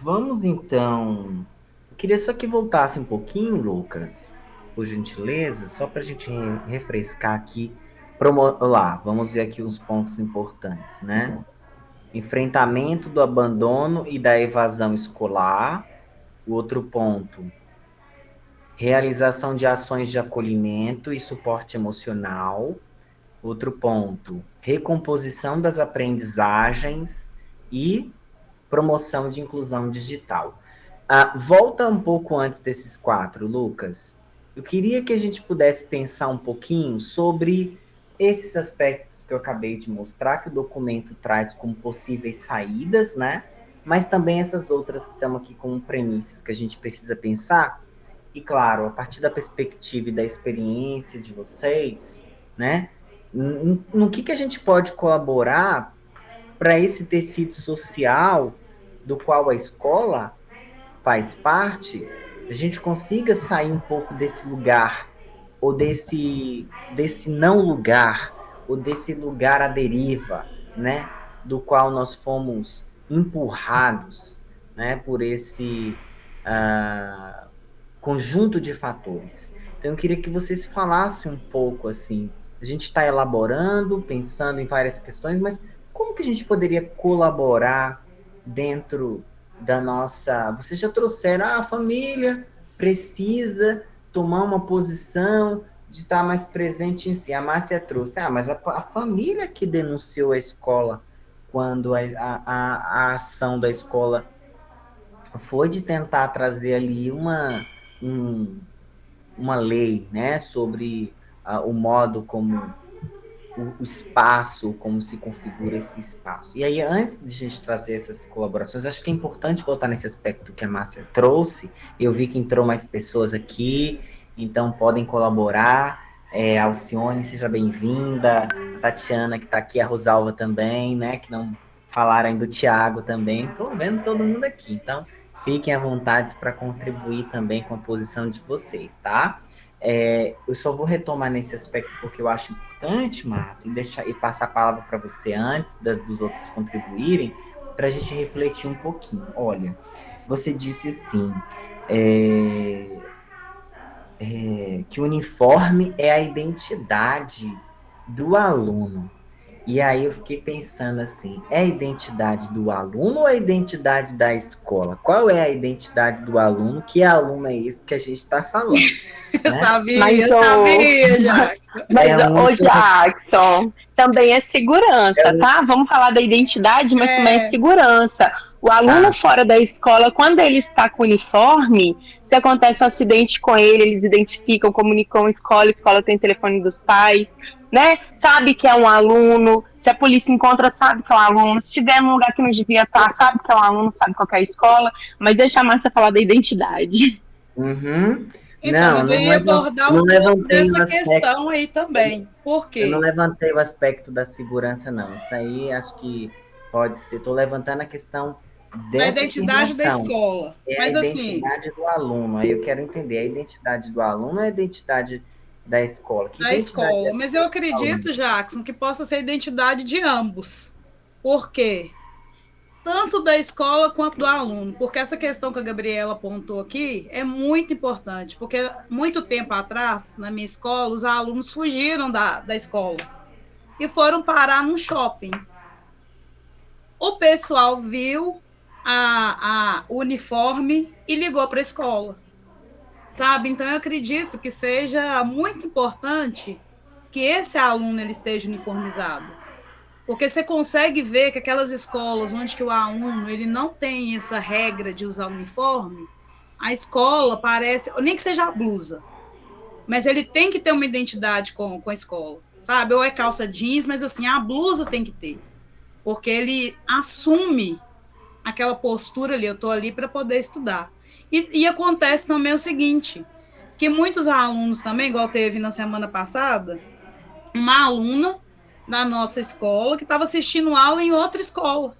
Speaker 1: Vamos então. Eu queria só que voltasse um pouquinho, Lucas, por gentileza, só para a gente refrescar aqui. Lá, vamos ver aqui os pontos importantes, né? Enfrentamento do abandono e da evasão escolar. O outro ponto, realização de ações de acolhimento e suporte emocional. Outro ponto, recomposição das aprendizagens e promoção de inclusão digital. Volta um pouco antes desses quatro, Lucas. Eu queria que a gente pudesse pensar um pouquinho sobre esses aspectos que eu acabei de mostrar, que o documento traz como possíveis saídas, né? Mas também essas outras que estão aqui como premissas que a gente precisa pensar. E claro, a partir da perspectiva e da experiência de vocês, né? No que a gente pode colaborar para esse tecido social do qual a escola faz parte, a gente consiga sair um pouco desse lugar, ou desse não lugar, ou desse lugar à deriva, né? Do qual nós fomos empurrados, né? Por esse conjunto de fatores. Então, eu queria que vocês falassem um pouco, assim, a gente está elaborando, pensando em várias questões, mas como que a gente poderia colaborar dentro da nossa... Vocês já trouxeram, a família precisa tomar uma posição de estar mais presente em si. A Márcia trouxe, mas a família que denunciou a escola quando a ação da escola foi de tentar trazer ali um, uma lei, né, sobre o modo como o espaço, como se configura esse espaço. E aí, antes de a gente trazer essas colaborações, acho que é importante voltar nesse aspecto que a Márcia trouxe. Eu vi que entrou mais pessoas aqui, então podem colaborar. Alcione, seja bem-vinda. A Tatiana, que está aqui, a Rosalva também, né, que não falaram ainda, do Tiago também. Estou vendo todo mundo aqui, então fiquem à vontade para contribuir também com a posição de vocês, tá? Eu só vou retomar nesse aspecto porque eu acho importante, Márcia, e passar a palavra para você antes dos outros contribuírem, para a gente refletir um pouquinho. Olha, você disse assim, que o uniforme é a identidade do aluno. E aí eu fiquei pensando assim, é a identidade do aluno ou a identidade da escola? Qual é a identidade do aluno? Que aluno é esse que a gente está falando? Né?
Speaker 6: Sabia, Jackson.
Speaker 5: Jackson, também é segurança, tá? Vamos falar da identidade, mas também é segurança. O aluno fora da escola, quando ele está com uniforme, se acontece um acidente com ele, eles identificam, comunicam a escola tem telefone dos pais, né? Sabe que é um aluno, se a polícia encontra, sabe que é um aluno, se tiver num lugar que não devia estar, sabe que é um aluno, sabe qual é a escola, mas deixa a Márcia falar da identidade.
Speaker 1: Uhum.
Speaker 6: Então, mas eu ia abordar um pouco dessa questão aí também. Por quê?
Speaker 1: Eu não levantei o aspecto da segurança, não. Isso aí acho que pode ser. Estou levantando a questão
Speaker 6: da identidade da escola.
Speaker 1: Mas a identidade do aluno. Aí eu quero entender, a identidade do aluno ou a identidade da escola?
Speaker 6: Da escola. Mas eu acredito, Jackson, que possa ser a identidade de ambos. Por quê? tanto da escola quanto do aluno, porque essa questão que a Gabriela apontou aqui é muito importante, porque muito tempo atrás, na minha escola, os alunos fugiram da escola e foram parar num shopping. O pessoal viu o uniforme e ligou para a escola, sabe? Então, eu acredito que seja muito importante que esse aluno ele esteja uniformizado, porque você consegue ver que aquelas escolas onde que o aluno ele não tem essa regra de usar uniforme, a escola parece, nem que seja a blusa, mas ele tem que ter uma identidade com a escola, sabe? Ou é calça jeans, mas assim, a blusa tem que ter, porque ele assume aquela postura ali, eu estou ali para poder estudar. E acontece também o seguinte, que muitos alunos também, igual teve na semana passada, uma aluna da nossa escola que estava assistindo aula em outra escola.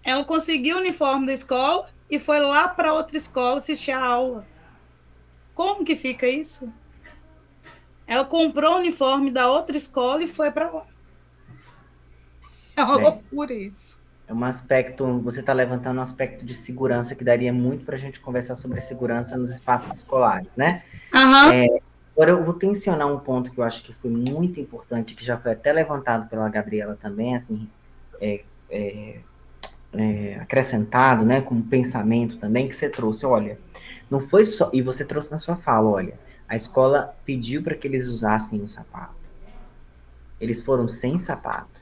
Speaker 6: Ela conseguiu o uniforme da escola e foi lá para outra escola assistir a aula. Como que fica isso? Ela comprou o uniforme da outra escola e foi para lá. É uma loucura isso.
Speaker 1: É um aspecto, você está levantando um aspecto de segurança que daria muito para a gente conversar sobre segurança nos espaços escolares, né?
Speaker 6: Uhum.
Speaker 1: Agora, eu vou tensionar um ponto que eu acho que foi muito importante, que já foi até levantado pela Gabriela também, assim, acrescentado, né, como pensamento também, que você trouxe, olha, não foi só, e você trouxe na sua fala, olha, a escola pediu para que eles usassem o sapato. Eles foram sem sapato.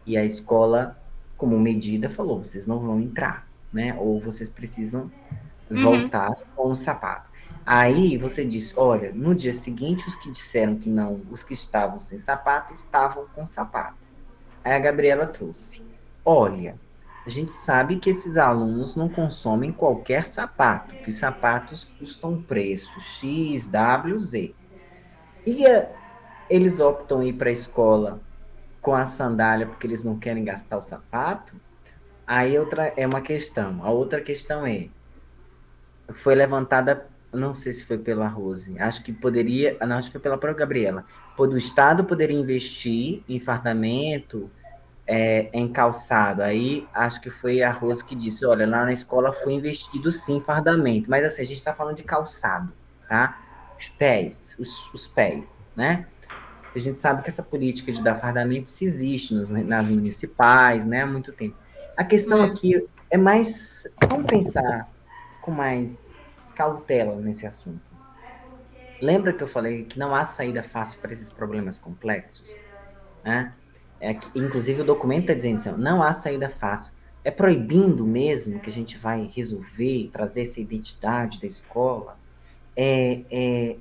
Speaker 1: E a escola, como medida, falou, vocês não vão entrar, né, ou vocês precisam voltar com o sapato. Aí você diz, olha, no dia seguinte, os que disseram que não, os que estavam sem sapato, estavam com sapato. Aí a Gabriela trouxe, olha, a gente sabe que esses alunos não consomem qualquer sapato, que os sapatos custam preço X, W, Z. E eles optam ir para a escola com a sandália porque eles não querem gastar o sapato? Aí é uma questão. A outra questão foi levantada, não sei se foi pela Rose, acho que poderia, não, acho que foi pela própria Gabriela, o Estado poderia investir em fardamento, em calçado. Aí acho que foi a Rose que disse, olha, lá na escola foi investido sim em fardamento, mas assim, a gente está falando de calçado, tá? Os pés, os pés, né? A gente sabe que essa política de dar fardamento se existe nas municipais, né, há muito tempo. A questão aqui é mais, vamos pensar com mais cautela nesse assunto. Lembra que eu falei que não há saída fácil para esses problemas complexos? Né? Inclusive o documento está dizendo assim, não há saída fácil. É proibindo mesmo que a gente vai resolver, trazer essa identidade da escola? É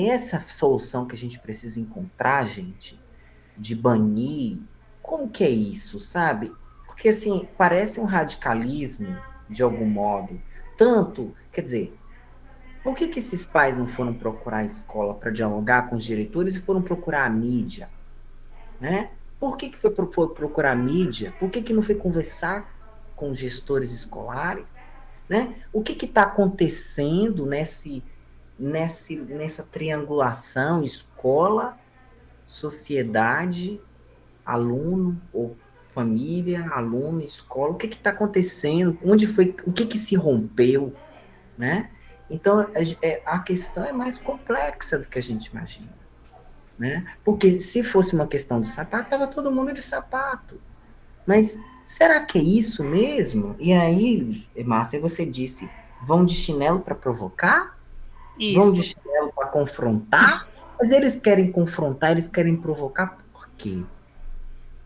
Speaker 1: essa solução que a gente precisa encontrar, gente? De banir? Como que é isso, sabe? Porque, assim, parece um radicalismo, de algum modo. Tanto, quer dizer, por que esses pais não foram procurar a escola para dialogar com os diretores e foram procurar a mídia? Né? Por que foi procurar a mídia? Por que não foi conversar com os gestores escolares? Né? O que está acontecendo nessa triangulação escola, sociedade, aluno, ou família, aluno, escola? O que está acontecendo? Onde foi? O que se rompeu? Né? Então, a questão é mais complexa do que a gente imagina. Né? Porque se fosse uma questão de sapato, estava todo mundo de sapato. Mas será que é isso mesmo? E aí, Márcia, você disse, vão de chinelo para provocar?
Speaker 6: Isso.
Speaker 1: Vão de chinelo para confrontar? Mas eles querem confrontar, eles querem provocar por quê?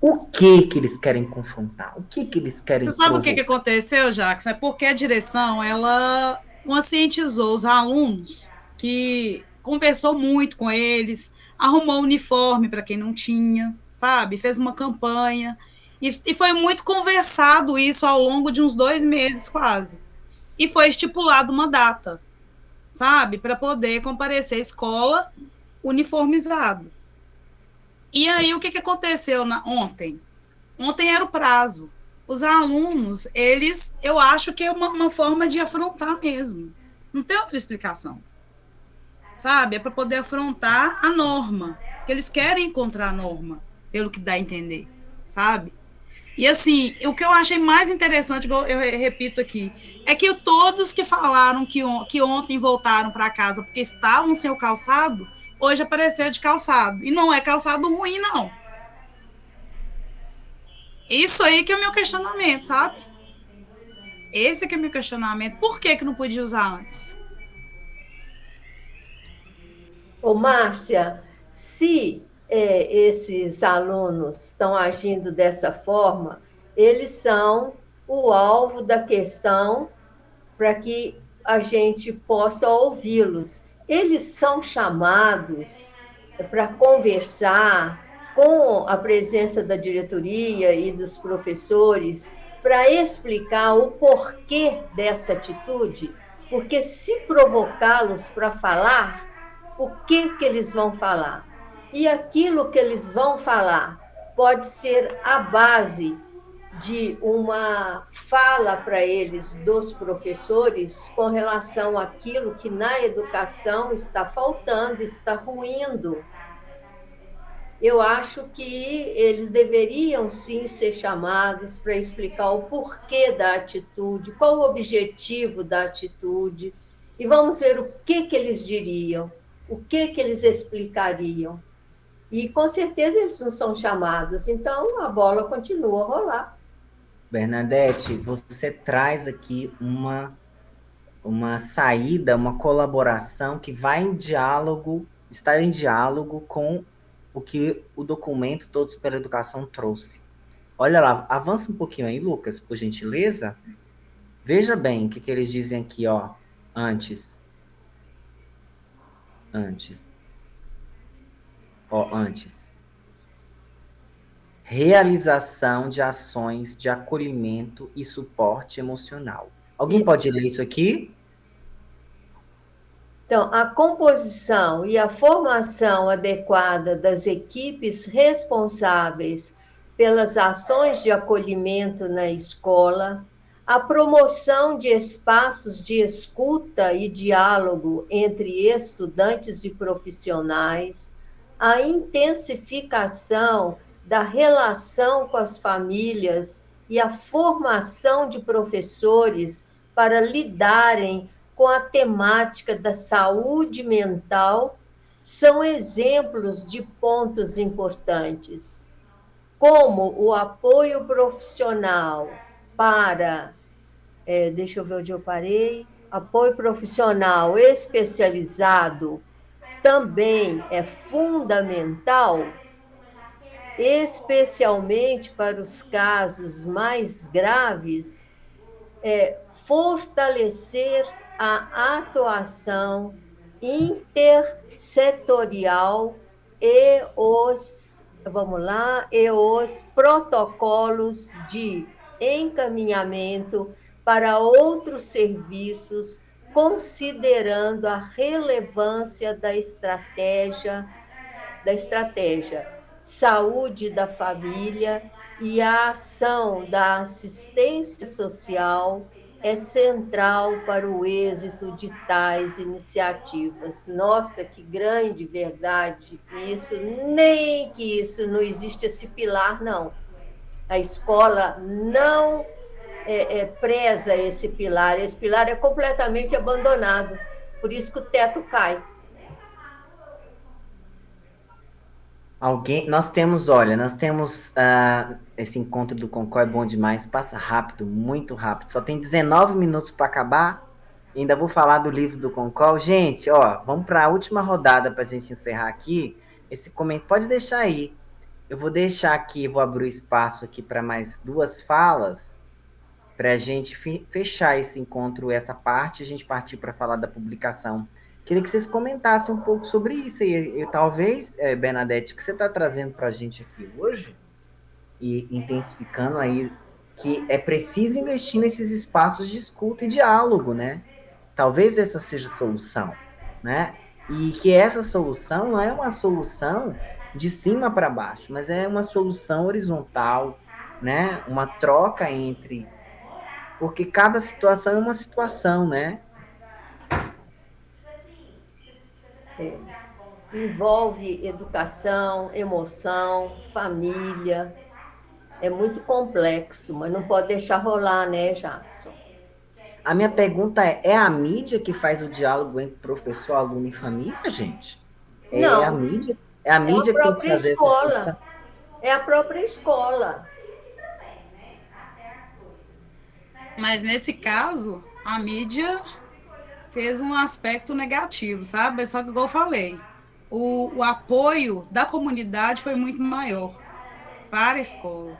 Speaker 1: O que eles querem confrontar? O que eles querem
Speaker 6: Você sabe
Speaker 1: provocar?
Speaker 6: o que aconteceu, Jackson? É porque a direção, ela conscientizou os alunos, que conversou muito com eles, arrumou uniforme para quem não tinha, sabe? Fez uma campanha. E foi muito conversado isso ao longo de uns 2 meses quase. E foi estipulado uma data, sabe? Para poder comparecer à escola uniformizado. E aí, o que aconteceu ontem? Ontem era o prazo. Os alunos, eu acho que é uma forma de afrontar mesmo. Não tem outra explicação. Sabe? É para poder afrontar a norma. Que eles querem encontrar a norma, pelo que dá a entender. Sabe? E assim, o que eu achei mais interessante, eu repito aqui, é que todos que falaram que ontem voltaram para casa porque estavam sem o calçado, hoje apareceram de calçado. E não é calçado ruim, não. Isso aí que é o meu questionamento, sabe? Esse que é o meu questionamento. Por que não podia usar antes?
Speaker 3: Ô, Márcia, se esses alunos estão agindo dessa forma, eles são o alvo da questão para que a gente possa ouvi-los. Eles são chamados para conversar com a presença da diretoria e dos professores para explicar o porquê dessa atitude, porque se provocá-los para falar, o que eles vão falar? E aquilo que eles vão falar pode ser a base de uma fala para eles dos professores com relação àquilo que na educação está faltando, está ruindo. Eu acho que eles deveriam sim ser chamados para explicar o porquê da atitude, qual o objetivo da atitude, e vamos ver o que eles diriam, o que eles explicariam. E com certeza eles não são chamados, então a bola continua a rolar.
Speaker 1: Bernadette, você traz aqui uma saída, uma colaboração que vai em diálogo, está em diálogo com o que o documento Todos pela Educação trouxe. Olha lá, avança um pouquinho aí, Lucas, por gentileza. Veja bem o que eles dizem aqui, ó, antes. Antes. Realização de ações de acolhimento e suporte emocional. Alguém
Speaker 3: Isso.
Speaker 1: pode ler isso aqui?
Speaker 3: Então, a composição e a formação adequada das equipes responsáveis pelas ações de acolhimento na escola, a promoção de espaços de escuta e diálogo entre estudantes e profissionais, a intensificação da relação com as famílias e a formação de professores para lidarem com a temática da saúde mental são exemplos de pontos importantes, como o apoio profissional para, deixa eu ver onde eu parei, apoio profissional especializado também é fundamental, especialmente para os casos mais graves, fortalecer a atuação intersetorial e os protocolos de encaminhamento para outros serviços, considerando a relevância da estratégia saúde da família e a ação da assistência social é central para o êxito de tais iniciativas. Nossa, que grande verdade isso, nem que isso não existe esse pilar, não. A escola não preza esse pilar é completamente abandonado, por isso que o teto cai.
Speaker 1: Nós temos esse encontro do Concó é bom demais, passa rápido, muito rápido. Só tem 19 minutos para acabar. Ainda vou falar do livro do Concó. Gente, vamos para a última rodada para a gente encerrar aqui. Esse comentário pode deixar aí. Eu vou deixar aqui, vou abrir o espaço aqui para mais 2 falas, para a gente fechar esse encontro, essa parte, a gente partir para falar da publicação. Queria que vocês comentassem um pouco sobre isso. E talvez, Bernadette, que você está trazendo para a gente aqui hoje, e intensificando aí, que é preciso investir nesses espaços de escuta e diálogo, né? Talvez essa seja a solução, né? E que essa solução não é uma solução de cima para baixo, mas é uma solução horizontal, né? Uma troca entre... Porque cada situação é uma situação, né?
Speaker 3: Envolve educação, emoção, família, É muito complexo, mas não pode deixar rolar, né, Jackson?
Speaker 1: A minha pergunta é a mídia que faz o diálogo entre professor, aluno e família, gente? É a
Speaker 3: Não,
Speaker 1: mídia? É a
Speaker 3: é a
Speaker 1: mídia que tem que
Speaker 3: própria
Speaker 1: fazer essa função?
Speaker 3: escola. É a própria escola.
Speaker 6: Mas nesse caso, a mídia fez um aspecto negativo, sabe? Só que, igual eu falei, o apoio da comunidade foi muito maior para a escola.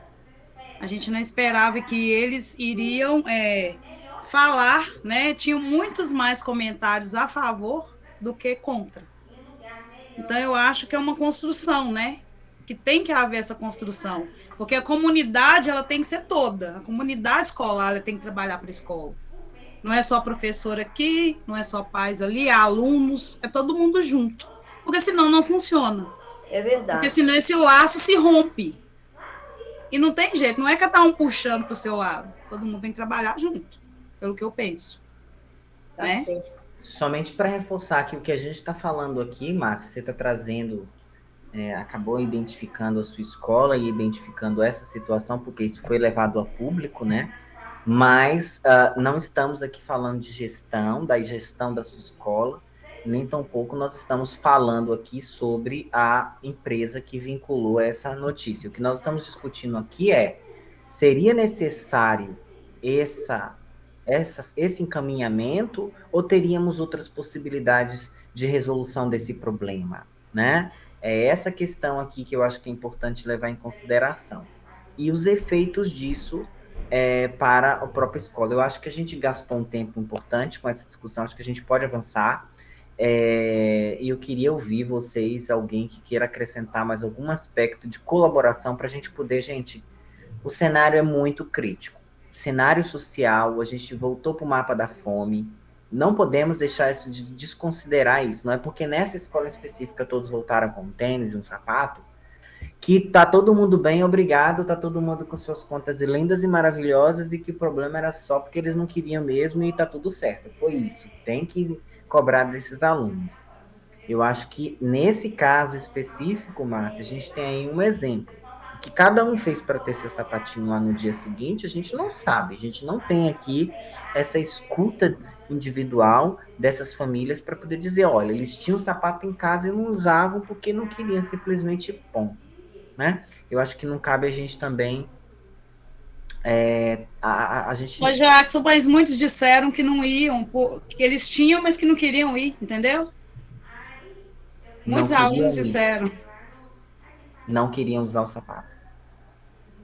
Speaker 6: A gente não esperava que eles iriam falar, né? Tinham muitos mais comentários a favor do que contra. Então, eu acho que é uma construção, né? Que tem que haver essa construção. Porque a comunidade, ela tem que ser toda. A comunidade escolar, ela tem que trabalhar para a escola. Não é só professor aqui, não é só pais ali, alunos, é todo mundo junto. Porque senão não funciona.
Speaker 3: É
Speaker 6: Porque
Speaker 3: verdade.
Speaker 6: senão esse laço se rompe. E não tem jeito, não é cada um puxando para o seu lado. Todo mundo tem que trabalhar junto, pelo que eu penso.
Speaker 3: Tá
Speaker 6: né?
Speaker 3: certo.
Speaker 1: Somente para reforçar que o que a gente está falando aqui, Márcia, você está trazendo, acabou identificando a sua escola e identificando essa situação, porque isso foi levado a público, né? Mas não estamos aqui falando de gestão, da gestão da sua escola, nem tampouco nós estamos falando aqui sobre a empresa que vinculou essa notícia. O que nós estamos discutindo aqui seria necessário esse encaminhamento ou teríamos outras possibilidades de resolução desse problema, né? É essa questão aqui que eu acho que é importante levar em consideração. E os efeitos disso para a própria escola. Eu acho que a gente gastou um tempo importante com essa discussão, acho que a gente pode avançar. E eu queria ouvir vocês, alguém que queira acrescentar mais algum aspecto de colaboração para a gente poder, gente, o cenário é muito crítico. Cenário social, a gente voltou para o mapa da fome, não podemos deixar isso de desconsiderar isso, não é porque nessa escola específica todos voltaram com um tênis e um sapato, que tá todo mundo bem, obrigado, tá todo mundo com suas contas lindas e maravilhosas e que o problema era só porque eles não queriam mesmo e tá tudo certo. Foi isso. Tem que cobrar desses alunos. Eu acho que nesse caso específico, Márcia, a gente tem aí um exemplo. O que cada um fez para ter seu sapatinho lá no dia seguinte, a gente não sabe. A gente não tem aqui essa escuta individual dessas famílias para poder dizer, olha, eles tinham sapato em casa e não usavam porque não queriam, simplesmente ponto. Né? Eu acho que não cabe a gente também. A gente...
Speaker 6: Ô, Jackson, mas muitos disseram que não iam, que eles tinham, mas que não queriam ir, entendeu? Muitos alunos disseram.
Speaker 1: Não queriam usar o sapato.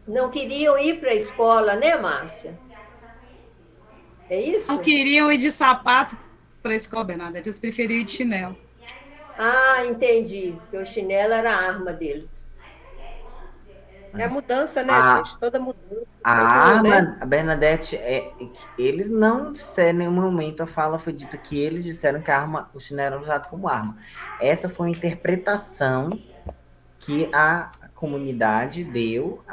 Speaker 3: Não queriam ir para a escola, né, Márcia? É isso?
Speaker 6: Não queriam ir de sapato para a escola, Bernadette, eles preferiam ir de chinelo.
Speaker 3: Ah, entendi. Porque o chinelo era a arma deles.
Speaker 2: É a mudança, né, gente? Toda mudança.
Speaker 1: A Bernadette, eles não disseram em nenhum momento, a fala foi dita que eles disseram que o chinelo era usado como arma. Essa foi a interpretação que a comunidade deu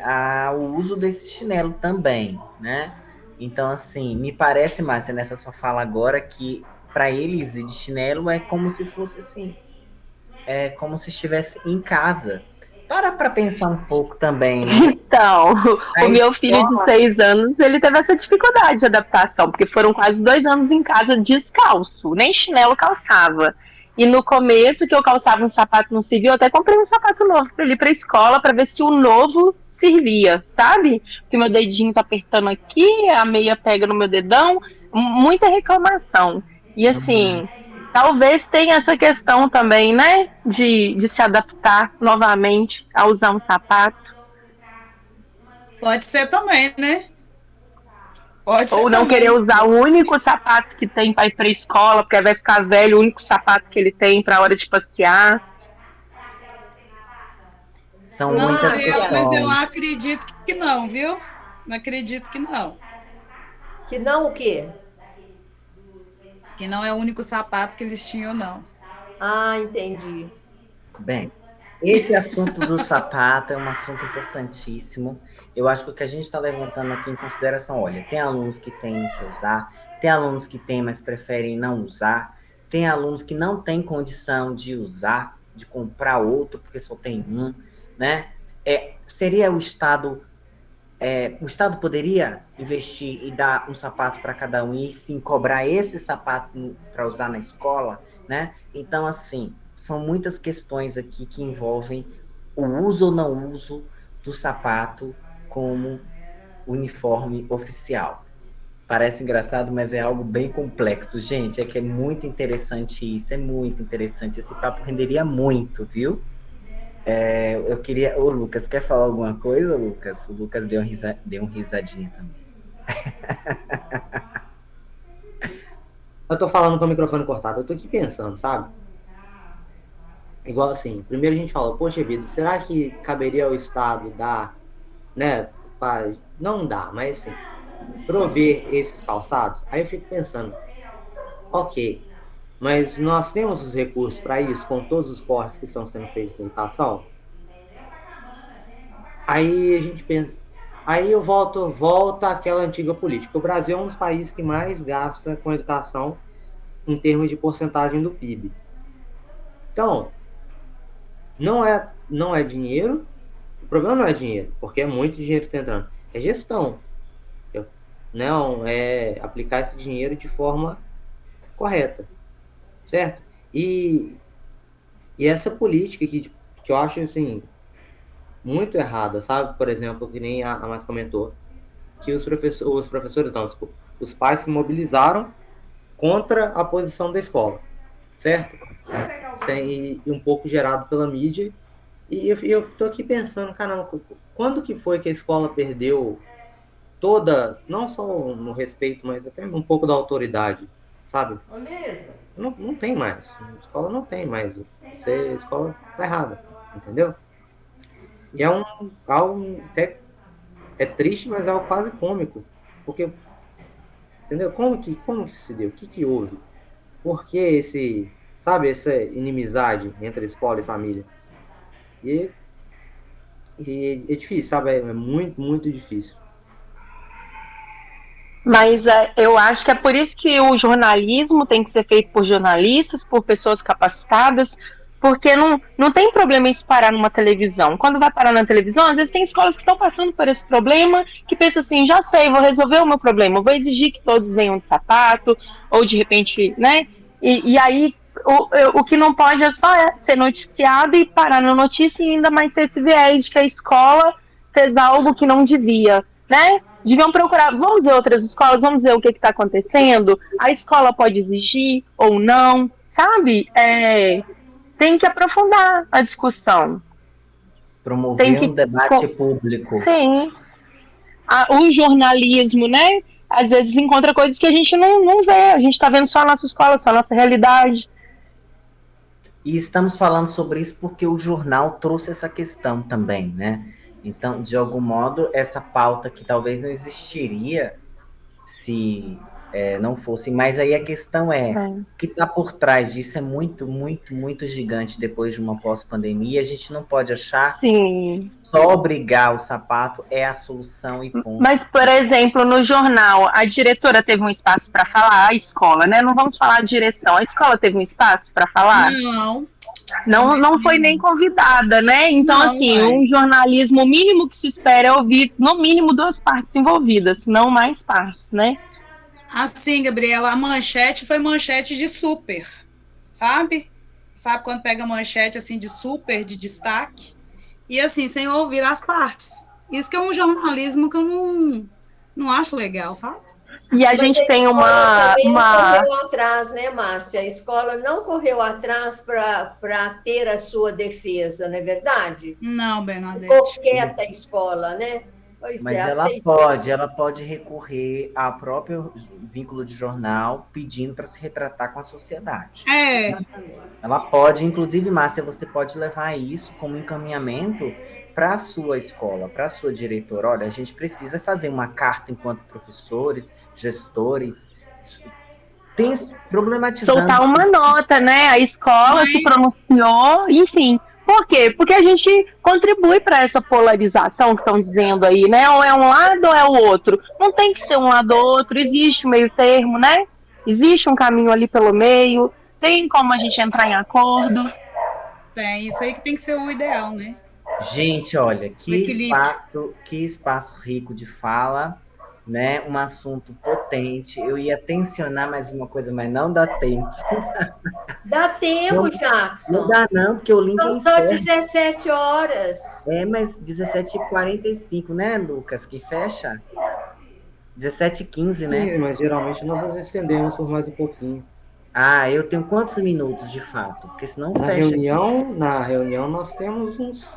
Speaker 1: ao uso desse chinelo também, né? Então, assim, me parece, Márcia, nessa sua fala agora, que para eles ir de chinelo é como se fosse assim, é como se estivesse em casa. Para pensar um pouco também, né?
Speaker 5: Então, o meu filho de 6 anos, ele teve essa dificuldade de adaptação, porque foram quase 2 anos em casa descalço, nem chinelo calçava. E no começo, que eu calçava um sapato não servia, eu até comprei um sapato novo para ele ir para a escola, para ver se o novo servia, sabe? Porque meu dedinho tá apertando aqui, a meia pega no meu dedão, muita reclamação. E assim, talvez tenha essa questão também, né? De se adaptar novamente a usar um sapato.
Speaker 6: Pode ser também, né? Pode ser.
Speaker 5: Ou não
Speaker 6: também,
Speaker 5: querer usar o único sapato que tem para ir para a escola, porque vai ficar velho, o único sapato que ele tem para a hora de passear.
Speaker 1: São muitas questões.
Speaker 6: Mas eu acredito que não, viu? Não acredito que não.
Speaker 3: Que não o quê?
Speaker 6: Que não é o único sapato que eles tinham, não.
Speaker 3: Ah, entendi.
Speaker 1: Bem, esse assunto do sapato é um assunto importantíssimo. Eu acho que o que a gente está levantando aqui em consideração, olha, tem alunos que têm que usar, tem alunos que têm, mas preferem não usar, tem alunos que não têm condição de usar, de comprar outro, porque só tem um, né? Seria o Estado o Estado poderia investir e dar um sapato para cada um e sim cobrar esse sapato para usar na escola, né? Então, assim, são muitas questões aqui que envolvem o uso ou não uso do sapato como uniforme oficial. Parece engraçado, mas é algo bem complexo, gente. É que é muito interessante isso, é muito interessante. Esse papo renderia muito, viu? Eu queria. Ô, Lucas, quer falar alguma coisa, Lucas? O Lucas deu um risadinho também.
Speaker 4: Eu tô falando com o microfone cortado, eu tô aqui pensando, sabe? Igual assim, primeiro a gente falou, poxa vida, será que caberia ao Estado dar, né? Não dá, mas assim, prover esses calçados? Aí eu fico pensando, ok, mas nós temos os recursos para isso, com todos os cortes que estão sendo feitos na educação? Aí a gente pensa, aí eu volta àquela antiga política. O Brasil é um dos países que mais gasta com educação em termos de porcentagem do PIB. Então, não é dinheiro, o problema não é dinheiro, porque é muito dinheiro que está entrando, é gestão. Não, é aplicar esse dinheiro de forma correta, certo? E essa política que eu acho, assim, muito errada, sabe? Por exemplo, que nem a Márcia comentou, que os professores, não, desculpa, os pais se mobilizaram contra a posição da escola, certo? E um pouco gerado pela mídia. E eu tô aqui pensando, caramba, quando que foi que a escola perdeu toda, não só no respeito, mas até um pouco da autoridade, sabe? Não tem mais. A escola não tem mais. A escola tá errada, entendeu? E é algo até é triste, mas é algo quase cômico. Porque, entendeu? Como que se deu? O que houve? Por que essa inimizade entre escola e família? E é difícil, sabe? É muito, muito difícil.
Speaker 5: Mas eu acho que é por isso que o jornalismo tem que ser feito por jornalistas, por pessoas capacitadas, porque não tem problema isso parar numa televisão. Quando vai parar na televisão, às vezes tem escolas que estão passando por esse problema, que pensam assim, já sei, vou resolver o meu problema, vou exigir que todos venham de sapato, ou de repente, né? E aí, o que não pode é só ser noticiado e parar na notícia e ainda mais ter esse viés de que a escola fez algo que não devia, né? Deviam procurar, vamos ver outras escolas, vamos ver o que está acontecendo, a escola pode exigir ou não, sabe? Tem que aprofundar a discussão.
Speaker 1: Promover um debate público.
Speaker 5: Sim. O jornalismo, né? Às vezes encontra coisas que a gente não vê, a gente está vendo só a nossa escola, só a nossa realidade.
Speaker 1: E estamos falando sobre isso porque o jornal trouxe essa questão também, né? Então, de algum modo, essa pauta que talvez não existiria se não fosse. Mas aí a questão o que está por trás disso é muito, muito, muito gigante depois de uma pós-pandemia. A gente não pode achar
Speaker 5: Sim.
Speaker 1: só obrigar o sapato é a solução e ponto.
Speaker 5: Mas, por exemplo, no jornal, a diretora teve um espaço para falar, a escola, né? Não vamos falar de direção. A escola teve um espaço para falar? Não foi nem convidada, né? Então, um jornalismo, o mínimo que se espera é ouvir, no mínimo, 2 partes envolvidas, não mais partes, né?
Speaker 6: Assim, Gabriela, a manchete foi manchete de super, sabe? Sabe quando pega manchete, assim, de super, de destaque? E, assim, sem ouvir as partes. Isso que é um jornalismo que eu não acho legal, sabe?
Speaker 5: E a gente tem uma...
Speaker 3: Não correu atrás, né, Márcia? A escola não correu atrás para ter a sua defesa, não é verdade?
Speaker 6: Não, Bernadette.
Speaker 3: Ficou quieta a escola, né?
Speaker 1: Mas ela pode recorrer ao próprio vínculo de jornal pedindo para se retratar com a sociedade. Ela pode, inclusive, Márcia, você pode levar isso como encaminhamento para a sua escola, para a sua diretora. Olha, a gente precisa fazer uma carta enquanto professores, gestores, problematizando.
Speaker 5: Soltar uma nota, né? A escola se pronunciou, enfim. Por quê? Porque a gente contribui para essa polarização que estão dizendo aí, né? Ou é um lado ou é o outro. Não tem que ser um lado ou outro, existe um meio termo, né? Existe um caminho ali pelo meio, tem como a gente entrar em acordo.
Speaker 6: Tem, isso aí que tem que ser o ideal, né?
Speaker 1: Gente, olha,
Speaker 6: O equilíbrio.
Speaker 1: que espaço rico de fala, né? Um assunto potente. Eu ia tensionar mais uma coisa, mas não dá tempo.
Speaker 3: Dá tempo,
Speaker 1: Não, não
Speaker 3: Jackson.
Speaker 1: dá não, porque o link
Speaker 3: São
Speaker 1: é
Speaker 3: só
Speaker 1: encerra.
Speaker 3: 17 horas.
Speaker 1: É, mas 17h45, né, Lucas, que fecha? 17h15, né?
Speaker 4: 15, mas geralmente nós nos estendemos por mais um pouquinho.
Speaker 1: Ah, eu tenho quantos minutos de fato? Porque senão fecha aqui.
Speaker 4: Na reunião nós temos uns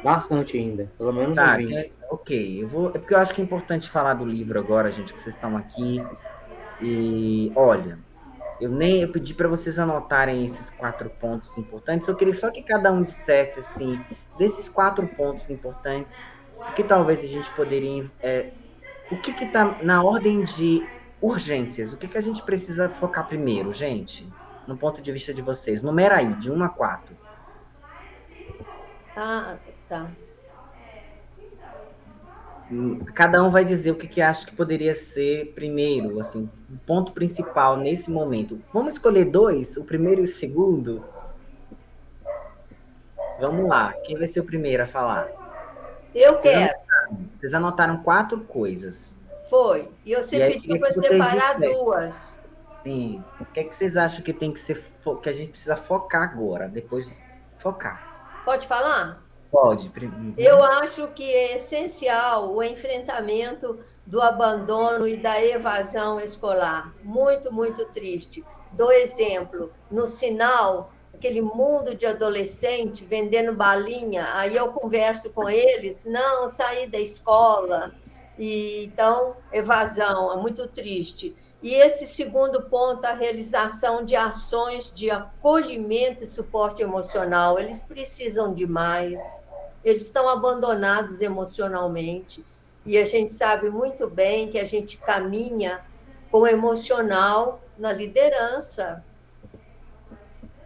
Speaker 4: bastante ainda, pelo menos uns
Speaker 1: Tá,
Speaker 4: 20.
Speaker 1: ok. É porque eu acho que é importante falar do livro agora, gente, que vocês estão aqui. E olha, eu pedi para vocês anotarem esses 4 pontos importantes. Eu queria só que cada um dissesse assim, desses 4 pontos importantes, o que talvez a gente poderia, o que está na ordem de urgências? O que a gente precisa focar primeiro, gente? No ponto de vista de vocês. Numera aí, de 1 a 4.
Speaker 3: Ah, tá.
Speaker 1: Cada um vai dizer o que acha que poderia ser primeiro, assim, o ponto principal nesse momento. Vamos escolher dois, o primeiro e o segundo? Vamos lá, quem vai ser o primeiro a falar?
Speaker 3: Eu
Speaker 1: Vocês
Speaker 3: quero.
Speaker 1: anotaram, vocês anotaram 4 coisas.
Speaker 3: Foi. E você
Speaker 1: E aí eu
Speaker 3: pediu
Speaker 1: queria
Speaker 3: para
Speaker 1: que vocês
Speaker 3: separar
Speaker 1: dissessem,
Speaker 3: duas.
Speaker 1: sim, o que é que vocês acham que tem que ser, que a gente precisa focar agora, depois focar?
Speaker 3: Pode falar?
Speaker 1: Pode.
Speaker 3: Eu acho que é essencial o enfrentamento do abandono e da evasão escolar. Muito, muito triste. Dou exemplo, no sinal, aquele mundo de adolescente vendendo balinha, aí eu converso com eles, não, saí da escola. E, então, evasão, é muito triste. E esse segundo ponto, a realização de ações de acolhimento e suporte emocional. Eles precisam de mais, eles estão abandonados emocionalmente. E a gente sabe muito bem que a gente caminha com o emocional na liderança.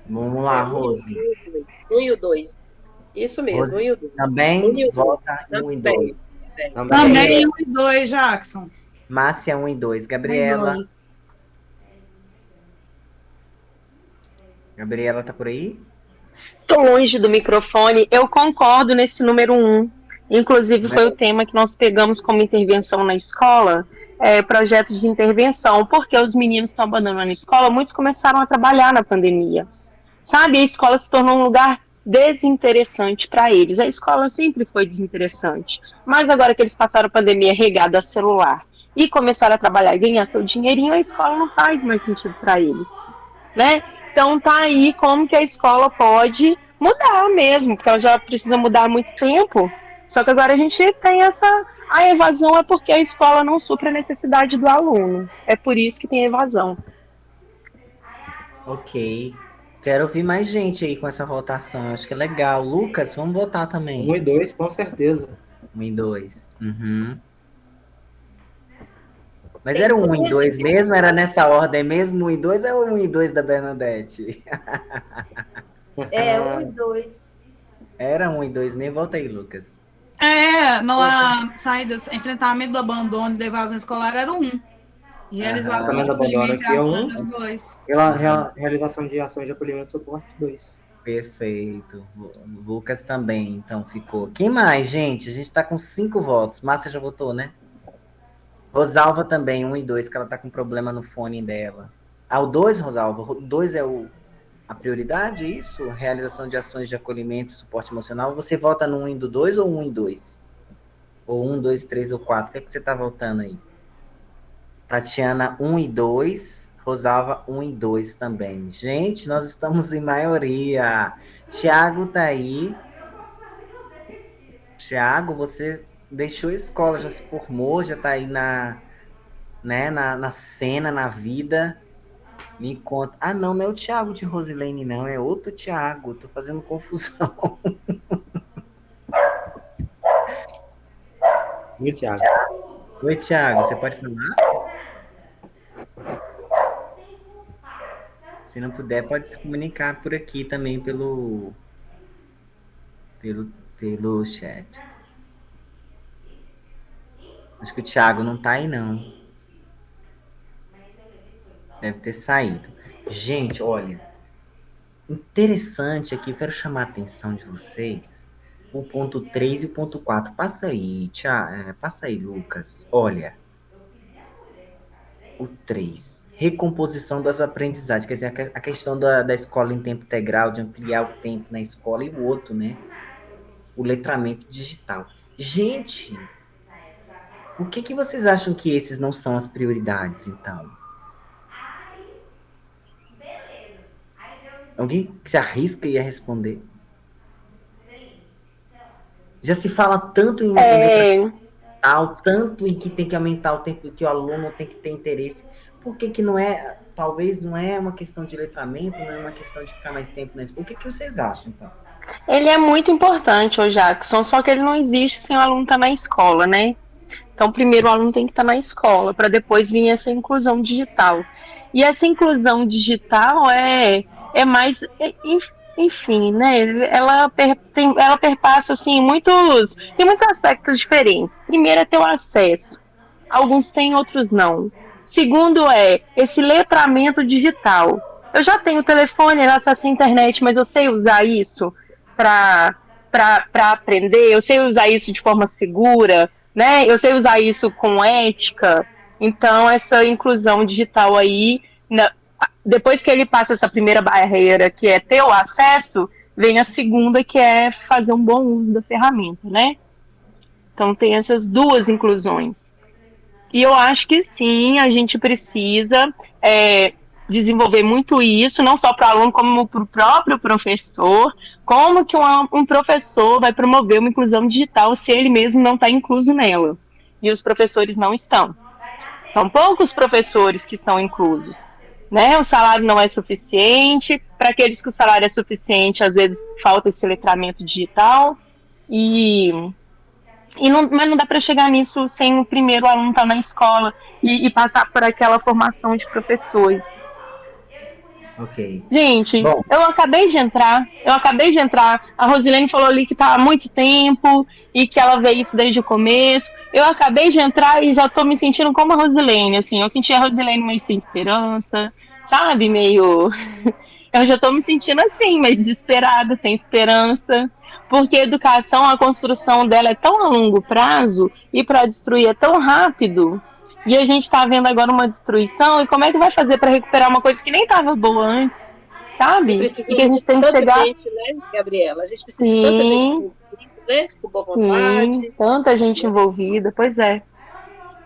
Speaker 1: Vamos lá, Rose.
Speaker 2: Um e o dois. Isso mesmo, um
Speaker 1: Rose
Speaker 2: e o dois. Um
Speaker 1: também
Speaker 2: e o dois.
Speaker 1: vota em 1 e
Speaker 2: Também.
Speaker 1: 2.
Speaker 6: Também 1 e 2, Jackson.
Speaker 1: Márcia, 1 e 2.
Speaker 6: 1 e 2.
Speaker 1: Gabriela tá por aí?
Speaker 5: Estou longe do microfone. Eu concordo nesse número 1. Inclusive, foi o tema que nós pegamos como intervenção na escola, projeto de intervenção, porque os meninos estão abandonando a escola, muitos começaram a trabalhar na pandemia. Sabe, a escola se tornou um lugar desinteressante para eles. A escola sempre foi desinteressante. Mas agora que eles passaram a pandemia regada a celular e começaram a trabalhar e ganhar seu dinheirinho, a escola não faz mais sentido para eles, né? Então tá aí como que a escola pode mudar mesmo, porque ela já precisa mudar há muito tempo. Só que agora a gente tem a evasão é porque a escola não supre a necessidade do aluno. É por isso que tem evasão.
Speaker 1: Ok. Quero ouvir mais gente aí com essa votação. Acho que é legal. Lucas, vamos votar também.
Speaker 4: 1 e 2, com certeza.
Speaker 1: 1 e 2. Uhum. Mas era 1 e 2 mesmo? Era nessa ordem mesmo? 1 e 2 é o 1 e 2 da Bernadette?
Speaker 3: É, 1 e 2.
Speaker 1: Era 1 e 2 mesmo? Volta aí, Lucas.
Speaker 6: Na saída, enfrentamento do abandono e da evasão escolar era 1. E realização de acolhimento e ações era 2.
Speaker 4: Pela realização de ações de acolhimento e suporte, 2.
Speaker 1: Perfeito. Lucas também, então, ficou. Quem mais, gente? A gente tá com 5 votos. Márcia já votou, né? Rosalva também, 1 e 2, que ela tá com problema no fone dela. O 2, Rosalva? O 2 é a prioridade, é isso? Realização de ações de acolhimento e suporte emocional. Você vota no 1 e do 2 ou 1 e 2? Ou 1, 2, 3 ou 4? O que é que você tá votando aí? Tatiana, 1 e 2. Rosalva, 1 e 2 também. Gente, nós estamos em maioria. Tiago tá aí. Tiago, você deixou a escola, já se formou, já tá aí na cena, na vida. Me conta. Ah, não, não é o Tiago de Rosilene, não. É outro Tiago. Tô fazendo confusão.
Speaker 4: Oi, Thiago.
Speaker 1: Oi, Tiago, você pode falar? Se não puder, pode se comunicar por aqui também pelo chat. Acho que o Thiago não tá aí, não. Deve ter saído. Gente, olha. Interessante aqui, eu quero chamar a atenção de vocês o ponto 3 e o ponto 4. Passa aí, passa aí, Lucas. Olha, o 3. Recomposição das aprendizagens. Quer dizer, a questão da escola em tempo integral, de ampliar o tempo na escola, e o outro, né? O letramento digital. Gente, o que vocês acham que esses não são as prioridades, então? Alguém se arrisca e a responder? Já se fala tanto em digital, tanto em que tem que aumentar o tempo, que o aluno tem que ter interesse. Por que não é, talvez não é uma questão de letramento, não é uma questão de ficar mais tempo na escola? O que vocês acham, então?
Speaker 5: Ele é muito importante, ô Jackson, só que ele não existe sem o aluno estar na escola, né? Então, primeiro o aluno tem que estar na escola, para depois vir essa inclusão digital. E essa inclusão digital é mais, enfim, né? Ela perpassa assim, tem muitos aspectos diferentes. Primeiro é ter o acesso. Alguns têm, outros não. Segundo é esse letramento digital. Eu já tenho telefone, acesso à internet, mas eu sei usar isso para aprender, eu sei usar isso de forma segura, né? Eu sei usar isso com ética. Então, essa inclusão digital aí, depois que ele passa essa primeira barreira, que é ter o acesso, vem a segunda, que é fazer um bom uso da ferramenta, né? Então, tem essas duas inclusões. E eu acho que sim, a gente precisa desenvolver muito isso, não só para o aluno, como para o próprio professor. Como que um professor vai promover uma inclusão digital se ele mesmo não está incluso nela? E os professores não estão. São poucos professores que estão inclusos. Né? O salário não é suficiente. Para aqueles que o salário é suficiente, às vezes falta esse letramento digital. Mas não dá para chegar nisso sem o primeiro aluno estar na escola e passar por aquela formação de professores.
Speaker 1: Ok.
Speaker 5: Gente,
Speaker 1: Bom,
Speaker 5: eu acabei de entrar. A Rosilene falou ali que está há muito tempo e que ela vê isso desde o começo. Eu acabei de entrar e já estou me sentindo como a Rosilene, assim. Eu senti a Rosilene meio sem esperança, sabe? Meio... Eu já estou me sentindo assim, meio desesperada, sem esperança. Porque a educação, a construção dela é tão a longo prazo e para destruir é tão rápido. E a gente está vendo agora uma destruição, e como é que vai fazer para recuperar uma coisa que nem estava boa antes,
Speaker 2: E
Speaker 5: sabe? E que a
Speaker 2: precisamos
Speaker 5: gente
Speaker 2: de
Speaker 5: tem que
Speaker 2: tanta
Speaker 5: chegar...
Speaker 2: gente, né, Gabriela? A gente precisa de tanta gente
Speaker 5: Sim,
Speaker 2: envolvida, né? Com boa
Speaker 5: sim,
Speaker 2: vontade,
Speaker 5: tanta gente
Speaker 2: né?
Speaker 5: envolvida, pois é.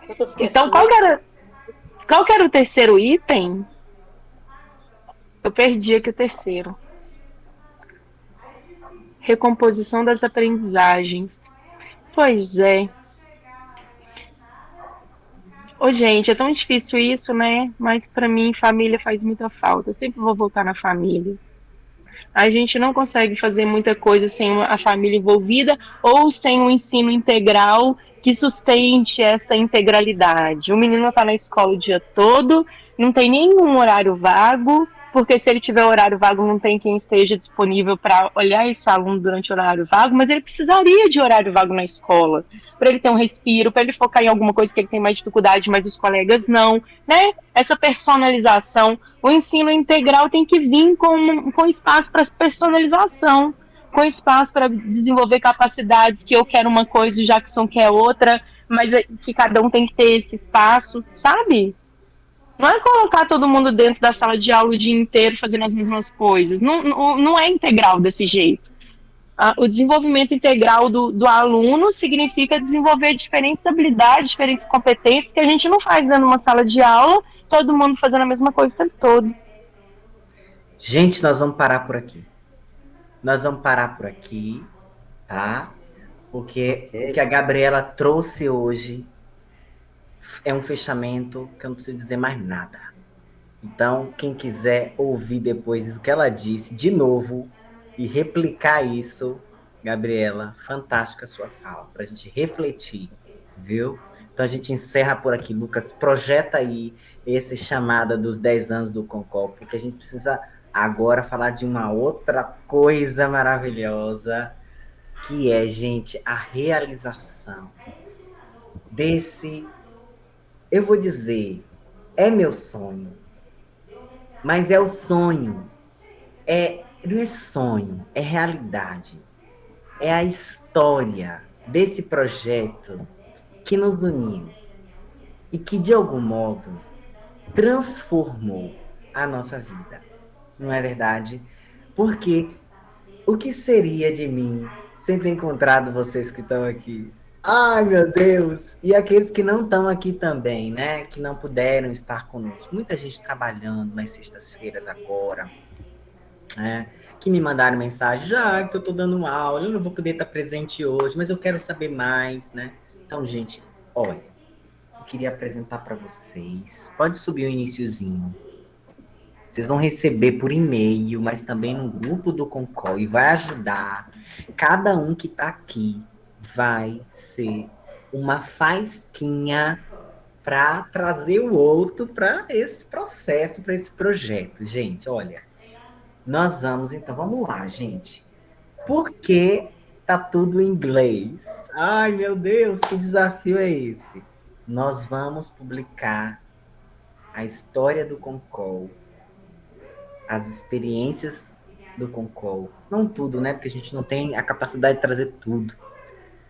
Speaker 2: Tantas
Speaker 5: Então,
Speaker 2: questões.
Speaker 5: qual que era o terceiro item? Eu perdi aqui o terceiro. Recomposição das aprendizagens. Pois é. Ô, gente, é tão difícil isso, né? Mas para mim, família faz muita falta. Eu sempre vou voltar na família. A gente não consegue fazer muita coisa sem a família envolvida ou sem um ensino integral que sustente essa integralidade. O menino está na escola o dia todo, não tem nenhum horário vago, porque se ele tiver horário vago, não tem quem esteja disponível para olhar esse aluno durante o horário vago, mas ele precisaria de horário vago na escola, para ele ter um respiro, para ele focar em alguma coisa que ele tem mais dificuldade, mas os colegas não, né? Essa personalização. O ensino integral tem que vir com espaço para personalização, com espaço para desenvolver capacidades que eu quero uma coisa e o Jackson quer outra, mas que cada um tem que ter esse espaço, sabe? Não é colocar todo mundo dentro da sala de aula o dia inteiro fazendo as mesmas coisas. Não é integral desse jeito. O desenvolvimento integral do aluno significa desenvolver diferentes habilidades, diferentes competências que a gente não faz dentro de uma sala de aula, todo mundo fazendo a mesma coisa o tempo todo.
Speaker 1: gente, nós vamos parar por aqui. Nós vamos parar por aqui, tá? Porque o que a Gabriela trouxe hoje é um fechamento que eu não preciso dizer mais nada. Então, quem quiser ouvir depois o que ela disse de novo e replicar isso, Gabriela, fantástica a sua fala, para a gente refletir, viu? Então a gente encerra por aqui. Lucas, projeta aí esse chamada dos 10 anos do Concol, porque a gente precisa agora falar de uma outra coisa maravilhosa, que é, gente, a realização desse, eu vou dizer, é meu sonho, mas é o sonho, não é sonho, é realidade. é a história desse projeto que nos uniu e que, de algum modo, transformou a nossa vida. Não é verdade? Porque o que seria de mim sem ter encontrado vocês que estão aqui? Ai, meu Deus! E aqueles que não estão aqui também, né? Que não puderam estar conosco. Muita gente trabalhando nas sextas-feiras agora, né? Que me mandaram mensagem, já que eu tô dando uma aula, eu não vou poder estar presente hoje, mas eu quero saber mais, né? Então, gente, olha, eu queria apresentar para vocês. Pode subir o iniciozinho. Vocês vão receber por e-mail, mas também no grupo do Concol, e vai ajudar. Cada um que está aqui vai ser uma faísquinha para trazer o outro para esse processo, para esse projeto. Gente, olha, nós vamos, então, vamos lá, gente. Por que tá tudo em inglês? Ai, meu Deus, que desafio é esse? Nós vamos publicar a história do Concol, as experiências do Concol. Não tudo, né? Porque a gente não tem a capacidade de trazer tudo.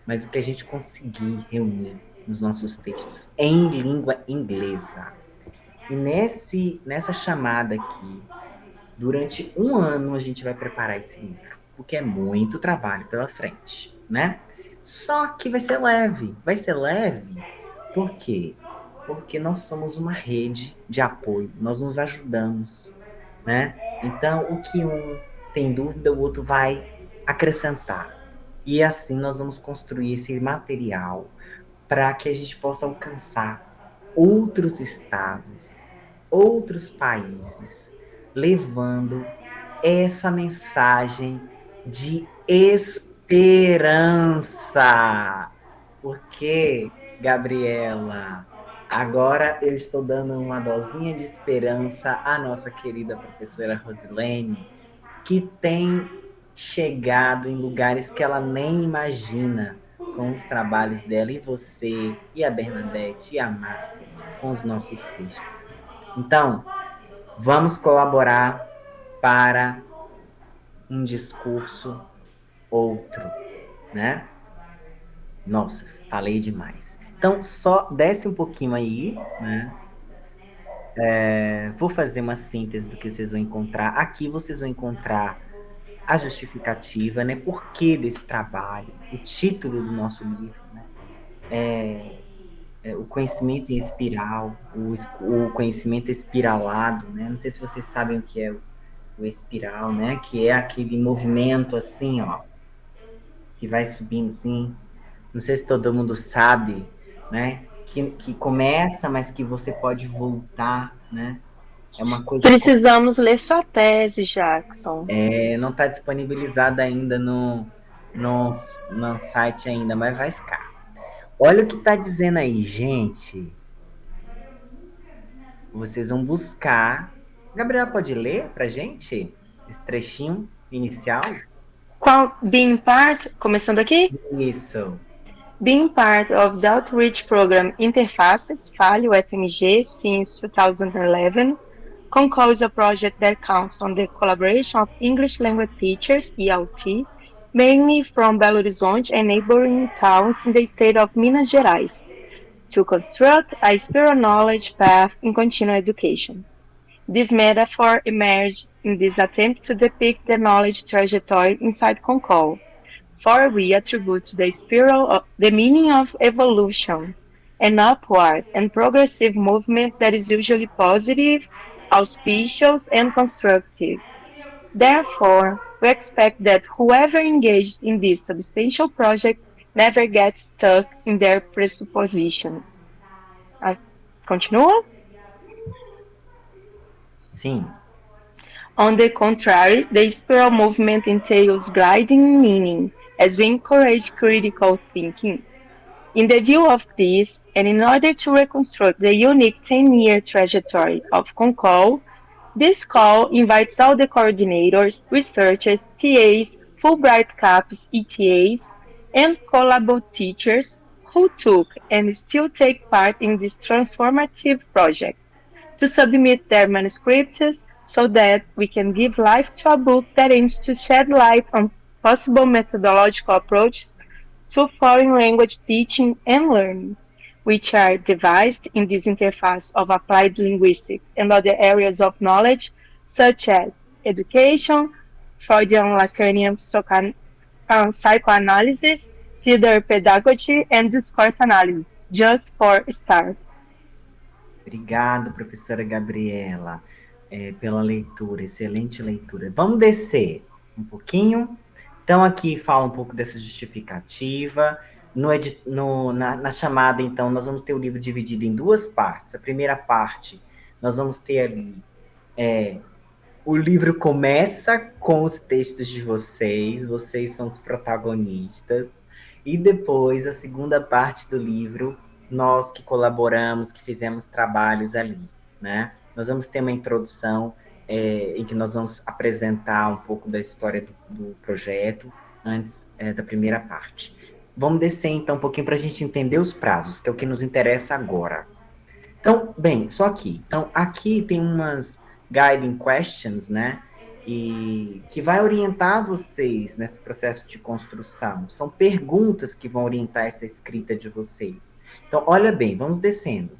Speaker 1: Mas o que a gente conseguir reunir nos nossos textos em língua inglesa. E nessa chamada aqui, durante um ano a gente vai preparar esse livro. Porque é muito trabalho pela frente, né? Só que vai ser leve. Vai ser leve por quê? Porque nós somos uma rede de apoio. Nós nos ajudamos, né? Então, o que um tem dúvida, o outro vai acrescentar. E assim nós vamos construir esse material para que a gente possa alcançar outros estados, outros países, levando essa mensagem de esperança. Porque, Gabriela, agora eu estou dando uma dosinha de esperança à nossa querida professora Rosilene, que tem chegado em lugares que ela nem imagina com os trabalhos dela, e você, e a Bernadette, e a Márcia, com os nossos textos. Então, vamos colaborar para um discurso outro, né? Nossa, falei demais. Então, só desce um pouquinho aí, né? Vou fazer uma síntese do que vocês vão encontrar. Aqui vocês vão encontrar a justificativa, né? Por que desse trabalho? O título do nosso livro, né? O conhecimento em espiral, o conhecimento espiralado, né? Não sei se vocês sabem o que é o espiral, né? Que é aquele movimento assim, ó, que vai subindo assim. Não sei se todo mundo sabe, né? Que começa, mas que você pode voltar, né? É uma coisa.
Speaker 5: Precisamos ler sua tese, Jackson.
Speaker 1: Não está disponibilizada ainda no site ainda, mas vai ficar. Olha o que está dizendo aí, gente. Vocês vão buscar. Gabriela, pode ler pra gente esse trechinho inicial?
Speaker 5: Being part, começando aqui?
Speaker 1: Isso.
Speaker 5: Being part of the Outreach Program Interfaces, FALE, FMG, since 2011, Concol is a project that counts on the collaboration of English language teachers, ELT, mainly from Belo Horizonte and neighboring towns in the state of Minas Gerais, to construct a spiral knowledge path in continuing education. This metaphor emerged in this attempt to depict the knowledge trajectory inside Concol, for we attribute to the spiral the meaning of evolution, an upward and progressive movement that is usually positive, auspicious, and constructive. Therefore, we expect that whoever engaged in this substantial project never gets stuck in their presuppositions. Continua?
Speaker 1: Sim.
Speaker 5: On the contrary, the spiral movement entails gliding meaning, as we encourage critical thinking. In the view of this, and in order to reconstruct the unique 10-year trajectory of Concol, this call invites all the coordinators, researchers, TAs, Fulbright CAPES ETAs, and Collabo teachers who took and still take part in this transformative project to submit their manuscripts so that we can give life to a book that aims to shed light on possible methodological approaches to foreign language teaching and learning, which are devised in this interface of applied linguistics and other areas of knowledge, such as education, Freudian Lacanian psychoanalysis, theater pedagogy, and discourse analysis, just for start.
Speaker 1: Obrigado, professora Gabriela, pela leitura, excelente leitura. Vamos descer um pouquinho. Então, aqui fala um pouco dessa justificativa. Na chamada, então, nós vamos ter o livro dividido em duas partes. A primeira parte, nós vamos ter ali... o livro começa com os textos de vocês são os protagonistas. E depois, a segunda parte do livro, nós que colaboramos, que fizemos trabalhos ali, né? Nós vamos ter uma introdução em que nós vamos apresentar um pouco da história do projeto, antes da primeira parte. Vamos descer, então, um pouquinho para a gente entender os prazos, que é o que nos interessa agora. Então, bem, só aqui. Então, aqui tem umas guiding questions, né? E que vai orientar vocês nesse processo de construção. São perguntas que vão orientar essa escrita de vocês. Então, olha bem, vamos descendo.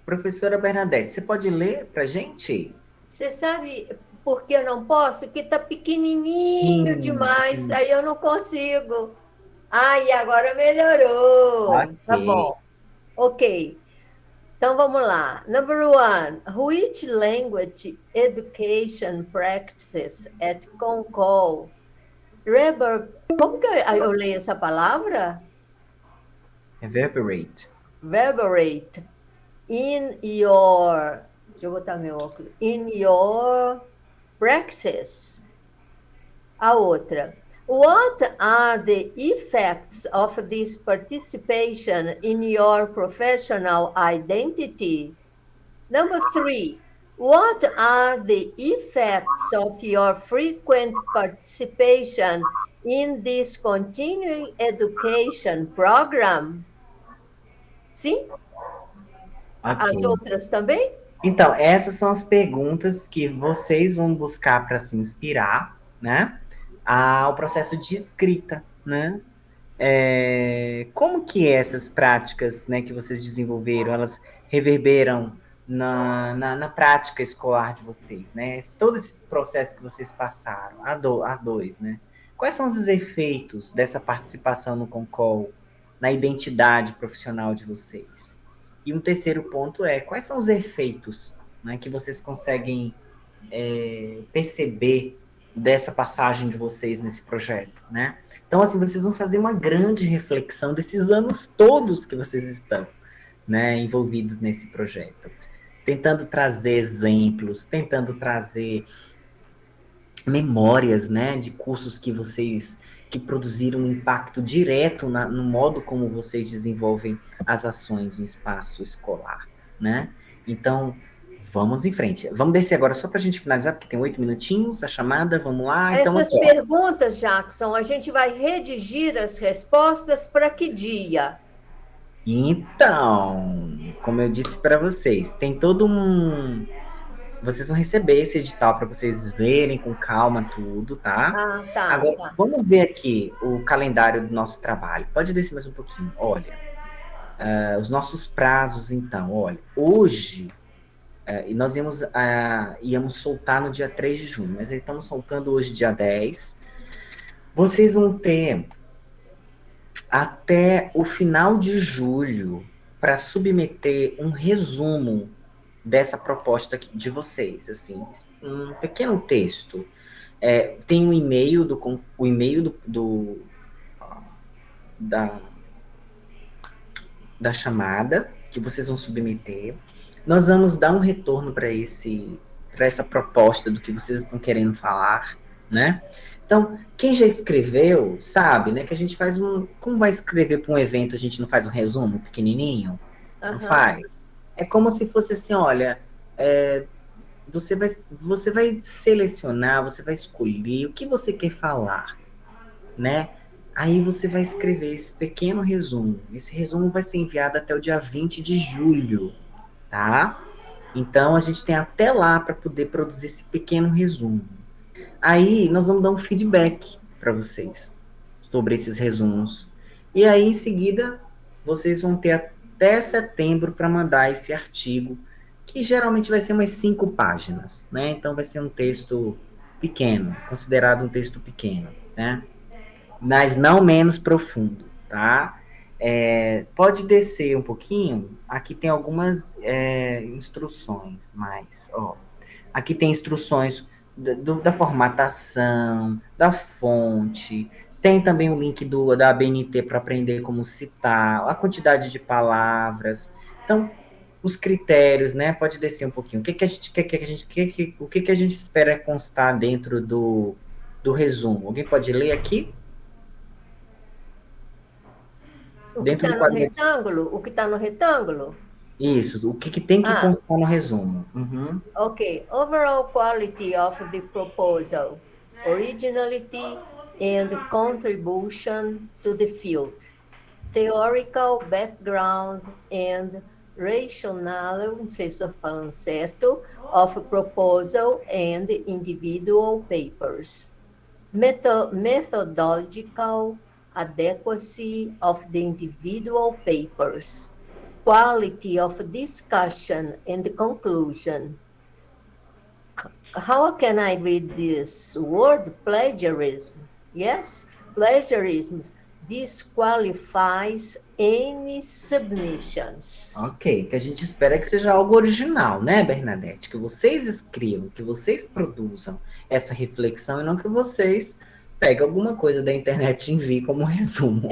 Speaker 1: Professora Bernadette, você pode ler para a gente?
Speaker 3: Você sabe por que eu não posso? Porque está pequenininho demais, aí eu não consigo. E agora melhorou.
Speaker 1: Okay.
Speaker 3: Tá bom. Ok. Então, vamos lá. Number 1. Which language education practices at Concol? Como que eu leio essa palavra?
Speaker 1: Reverberate.
Speaker 3: Reverberate. In your... Deixa eu botar meu óculos. In your praxis. A outra. What are the effects of this participation in your professional identity? Number 3, what are the effects of your frequent participation in this continuing education program? Sim?
Speaker 1: Okay.
Speaker 3: As outras também?
Speaker 1: Então, essas são as perguntas que vocês vão buscar para se inspirar, né? Ao processo de escrita, né? Como que essas práticas, né, que vocês desenvolveram, elas reverberam na prática escolar de vocês, né? Todo esse processo que vocês passaram, a dois, né? Quais são os efeitos dessa participação no Concol, na identidade profissional de vocês? E um terceiro ponto quais são os efeitos, né, que vocês conseguem perceber dessa passagem de vocês nesse projeto, né? Então, assim, vocês vão fazer uma grande reflexão desses anos todos que vocês estão, né, envolvidos nesse projeto. Tentando trazer exemplos, tentando trazer memórias, né, de cursos que produziram um impacto direto no modo como vocês desenvolvem as ações no espaço escolar, né? Então, vamos em frente. Vamos descer agora só para a gente finalizar, porque tem 8 minutinhos a chamada, vamos lá.
Speaker 3: Essas perguntas, Jackson, a gente vai redigir as respostas para que dia?
Speaker 1: Então, como eu disse para vocês, tem todo um... Vocês vão receber esse edital para vocês lerem com calma tudo, tá?
Speaker 3: Tá.
Speaker 1: Agora,
Speaker 3: tá.
Speaker 1: Vamos ver aqui o calendário do nosso trabalho. Pode descer mais um pouquinho. Olha, os nossos prazos, então. Olha, hoje... e nós íamos soltar no dia 3 de junho, mas estamos soltando hoje, dia 10. Vocês vão ter até o final de julho para submeter um resumo dessa proposta de vocês, assim, um pequeno texto. Tem um e-mail da chamada que vocês vão submeter. Nós vamos dar um retorno para essa proposta do que vocês estão querendo falar, né? Então, quem já escreveu, sabe, né, que a gente faz como vai escrever para um evento, a gente não faz um resumo pequenininho? Não faz? É como se fosse assim, olha, você vai selecionar, você vai escolher o que você quer falar, né? Aí você vai escrever esse pequeno resumo. Esse resumo vai ser enviado até o dia 20 de julho. Tá? Então, a gente tem até lá para poder produzir esse pequeno resumo. Aí nós vamos dar um feedback para vocês sobre esses resumos. E aí, em seguida, vocês vão ter até setembro para mandar esse artigo, que geralmente vai ser umas 5 páginas, né? Então vai ser um texto pequeno, considerado um texto pequeno, né? Mas não menos profundo, tá? Pode descer um pouquinho. Aqui tem algumas instruções, mas, ó, aqui tem instruções da formatação, da fonte. Tem também o link da ABNT para aprender como citar, a quantidade de palavras. Então, os critérios, né? Pode descer um pouquinho. O que a gente quer que a gente, o que a gente espera constar dentro do resumo? Alguém pode ler aqui?
Speaker 3: O que
Speaker 1: Dentro
Speaker 3: está
Speaker 1: do
Speaker 3: no
Speaker 1: quadro.
Speaker 3: retângulo? O que está no retângulo?
Speaker 1: Isso, o que tem que constar no resumo. Uhum.
Speaker 3: Okay, overall quality of the proposal, originality and contribution to the field, theoretical background and rationale, não sei se estou falando certo, of proposal and individual papers, methodological adequacy of the individual papers, quality of discussion and conclusion. How can I read this word? Plagiarism. Yes, plagiarism disqualifies any submissions.
Speaker 1: Ok, que a gente espera que seja algo original, né, Bernadette? Que vocês escrevam, que vocês produzam essa reflexão e não que vocês peguem alguma coisa da internet e enviem como resumo.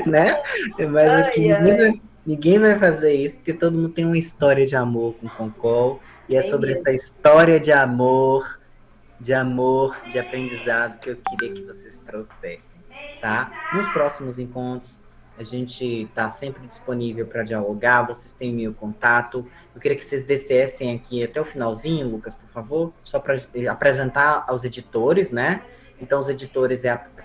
Speaker 1: Né? Mas aqui ninguém vai fazer isso, porque todo mundo tem uma história de amor com o Concol, e é sobre essa história de amor, de aprendizado que eu queria que vocês trouxessem, tá? Nos próximos encontros, a gente está sempre disponível para dialogar, vocês têm meu contato. Eu queria que vocês descessem aqui até o finalzinho, Lucas, por favor, só para apresentar aos editores, né? Então, os editores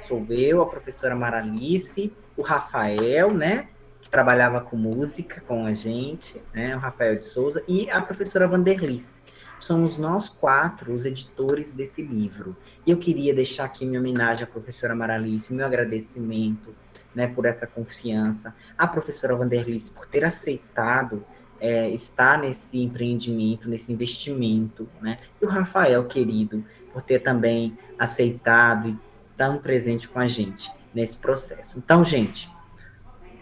Speaker 1: sou eu, a professora Maralice, o Rafael, né? Que trabalhava com música com a gente, né? O Rafael de Souza, e a professora Vanderlice. Somos nós 4 os editores desse livro. E eu queria deixar aqui minha homenagem à professora Maralice, meu agradecimento, né, por essa confiança, à professora Vanderlice por ter aceitado estar nesse empreendimento, nesse investimento, né? E o Rafael, querido, por ter também aceitado e tão presente com a gente nesse processo. Então, gente,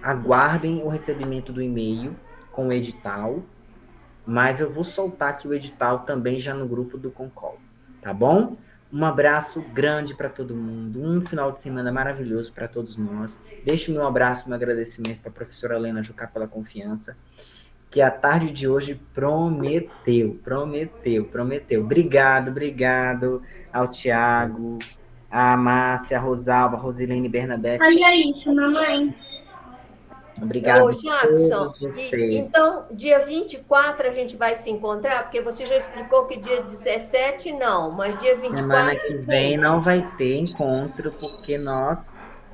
Speaker 1: aguardem o recebimento do e-mail com o edital, mas eu vou soltar aqui o edital também já no grupo do Concol, tá bom? Um abraço grande para todo mundo, um final de semana maravilhoso para todos nós. Deixo meu abraço, meu agradecimento para a professora Helena Jucá pela confiança, que a tarde de hoje prometeu. Obrigado ao Tiago, a Márcia, a Rosalba, a Rosilene, Bernadette.
Speaker 7: Olha isso, mamãe.
Speaker 1: Obrigado
Speaker 3: Ô, Jackson,
Speaker 1: a todos vocês.
Speaker 3: Então, dia 24 a gente vai se encontrar, porque você já explicou que dia 17 não, mas dia 24...
Speaker 1: Semana que vem não vai ter encontro, porque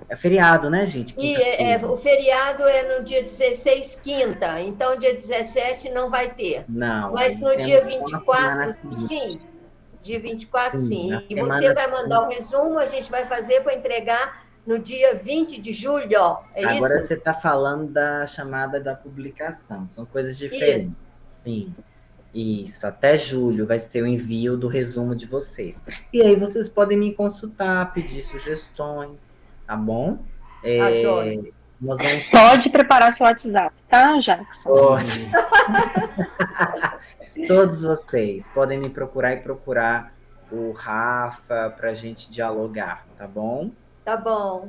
Speaker 1: é feriado, né, gente?
Speaker 3: O feriado é no dia 16, quinta, então dia 17 não vai ter.
Speaker 1: Não.
Speaker 3: Mas no dia 24, sim. Dia 24, sim. E você vai mandar o resumo, a gente vai fazer para entregar no dia 20 de julho,
Speaker 1: Agora
Speaker 3: isso?
Speaker 1: você está falando da chamada da publicação, são coisas diferentes. Isso. Sim. Isso, até julho vai ser o envio do resumo de vocês. E aí vocês podem me consultar, pedir sugestões, tá bom?
Speaker 5: Pode preparar seu WhatsApp, tá, Jackson?
Speaker 1: Pode. Todos vocês podem me procurar e procurar o Rafa para a gente dialogar, tá bom?
Speaker 3: Tá bom.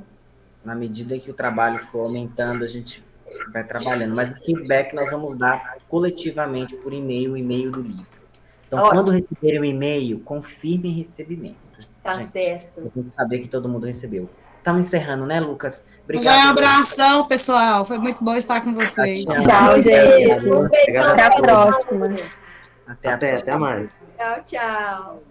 Speaker 1: Na medida que o trabalho for aumentando, a gente vai trabalhando. Mas o feedback nós vamos dar coletivamente por e-mail, o e-mail do livro. Então, quando receberem o e-mail, confirmem recebimento.
Speaker 3: Tá certo.
Speaker 1: Pra gente saber que todo mundo recebeu. Estamos encerrando, né, Lucas? Obrigado.
Speaker 6: Um abração, pessoal. Foi muito bom estar com vocês.
Speaker 5: Tchau, gente. Até a próxima.
Speaker 4: Até mais.
Speaker 3: Tchau.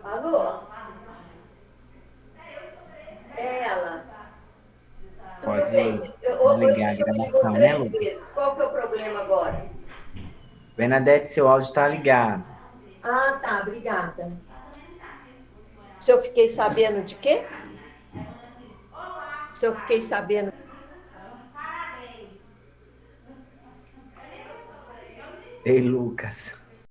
Speaker 3: Alô? É ela.
Speaker 1: Pode
Speaker 3: Tudo bem.
Speaker 1: desligar a
Speaker 3: você já me ligou
Speaker 1: gravação, né,
Speaker 3: 3
Speaker 1: Lucas?
Speaker 3: vezes. Qual que é o problema agora?
Speaker 1: Bernadette, seu áudio está ligado.
Speaker 3: Ah, tá, obrigada. Se eu fiquei sabendo de quê? Se eu fiquei sabendo.
Speaker 1: Ei, Lucas.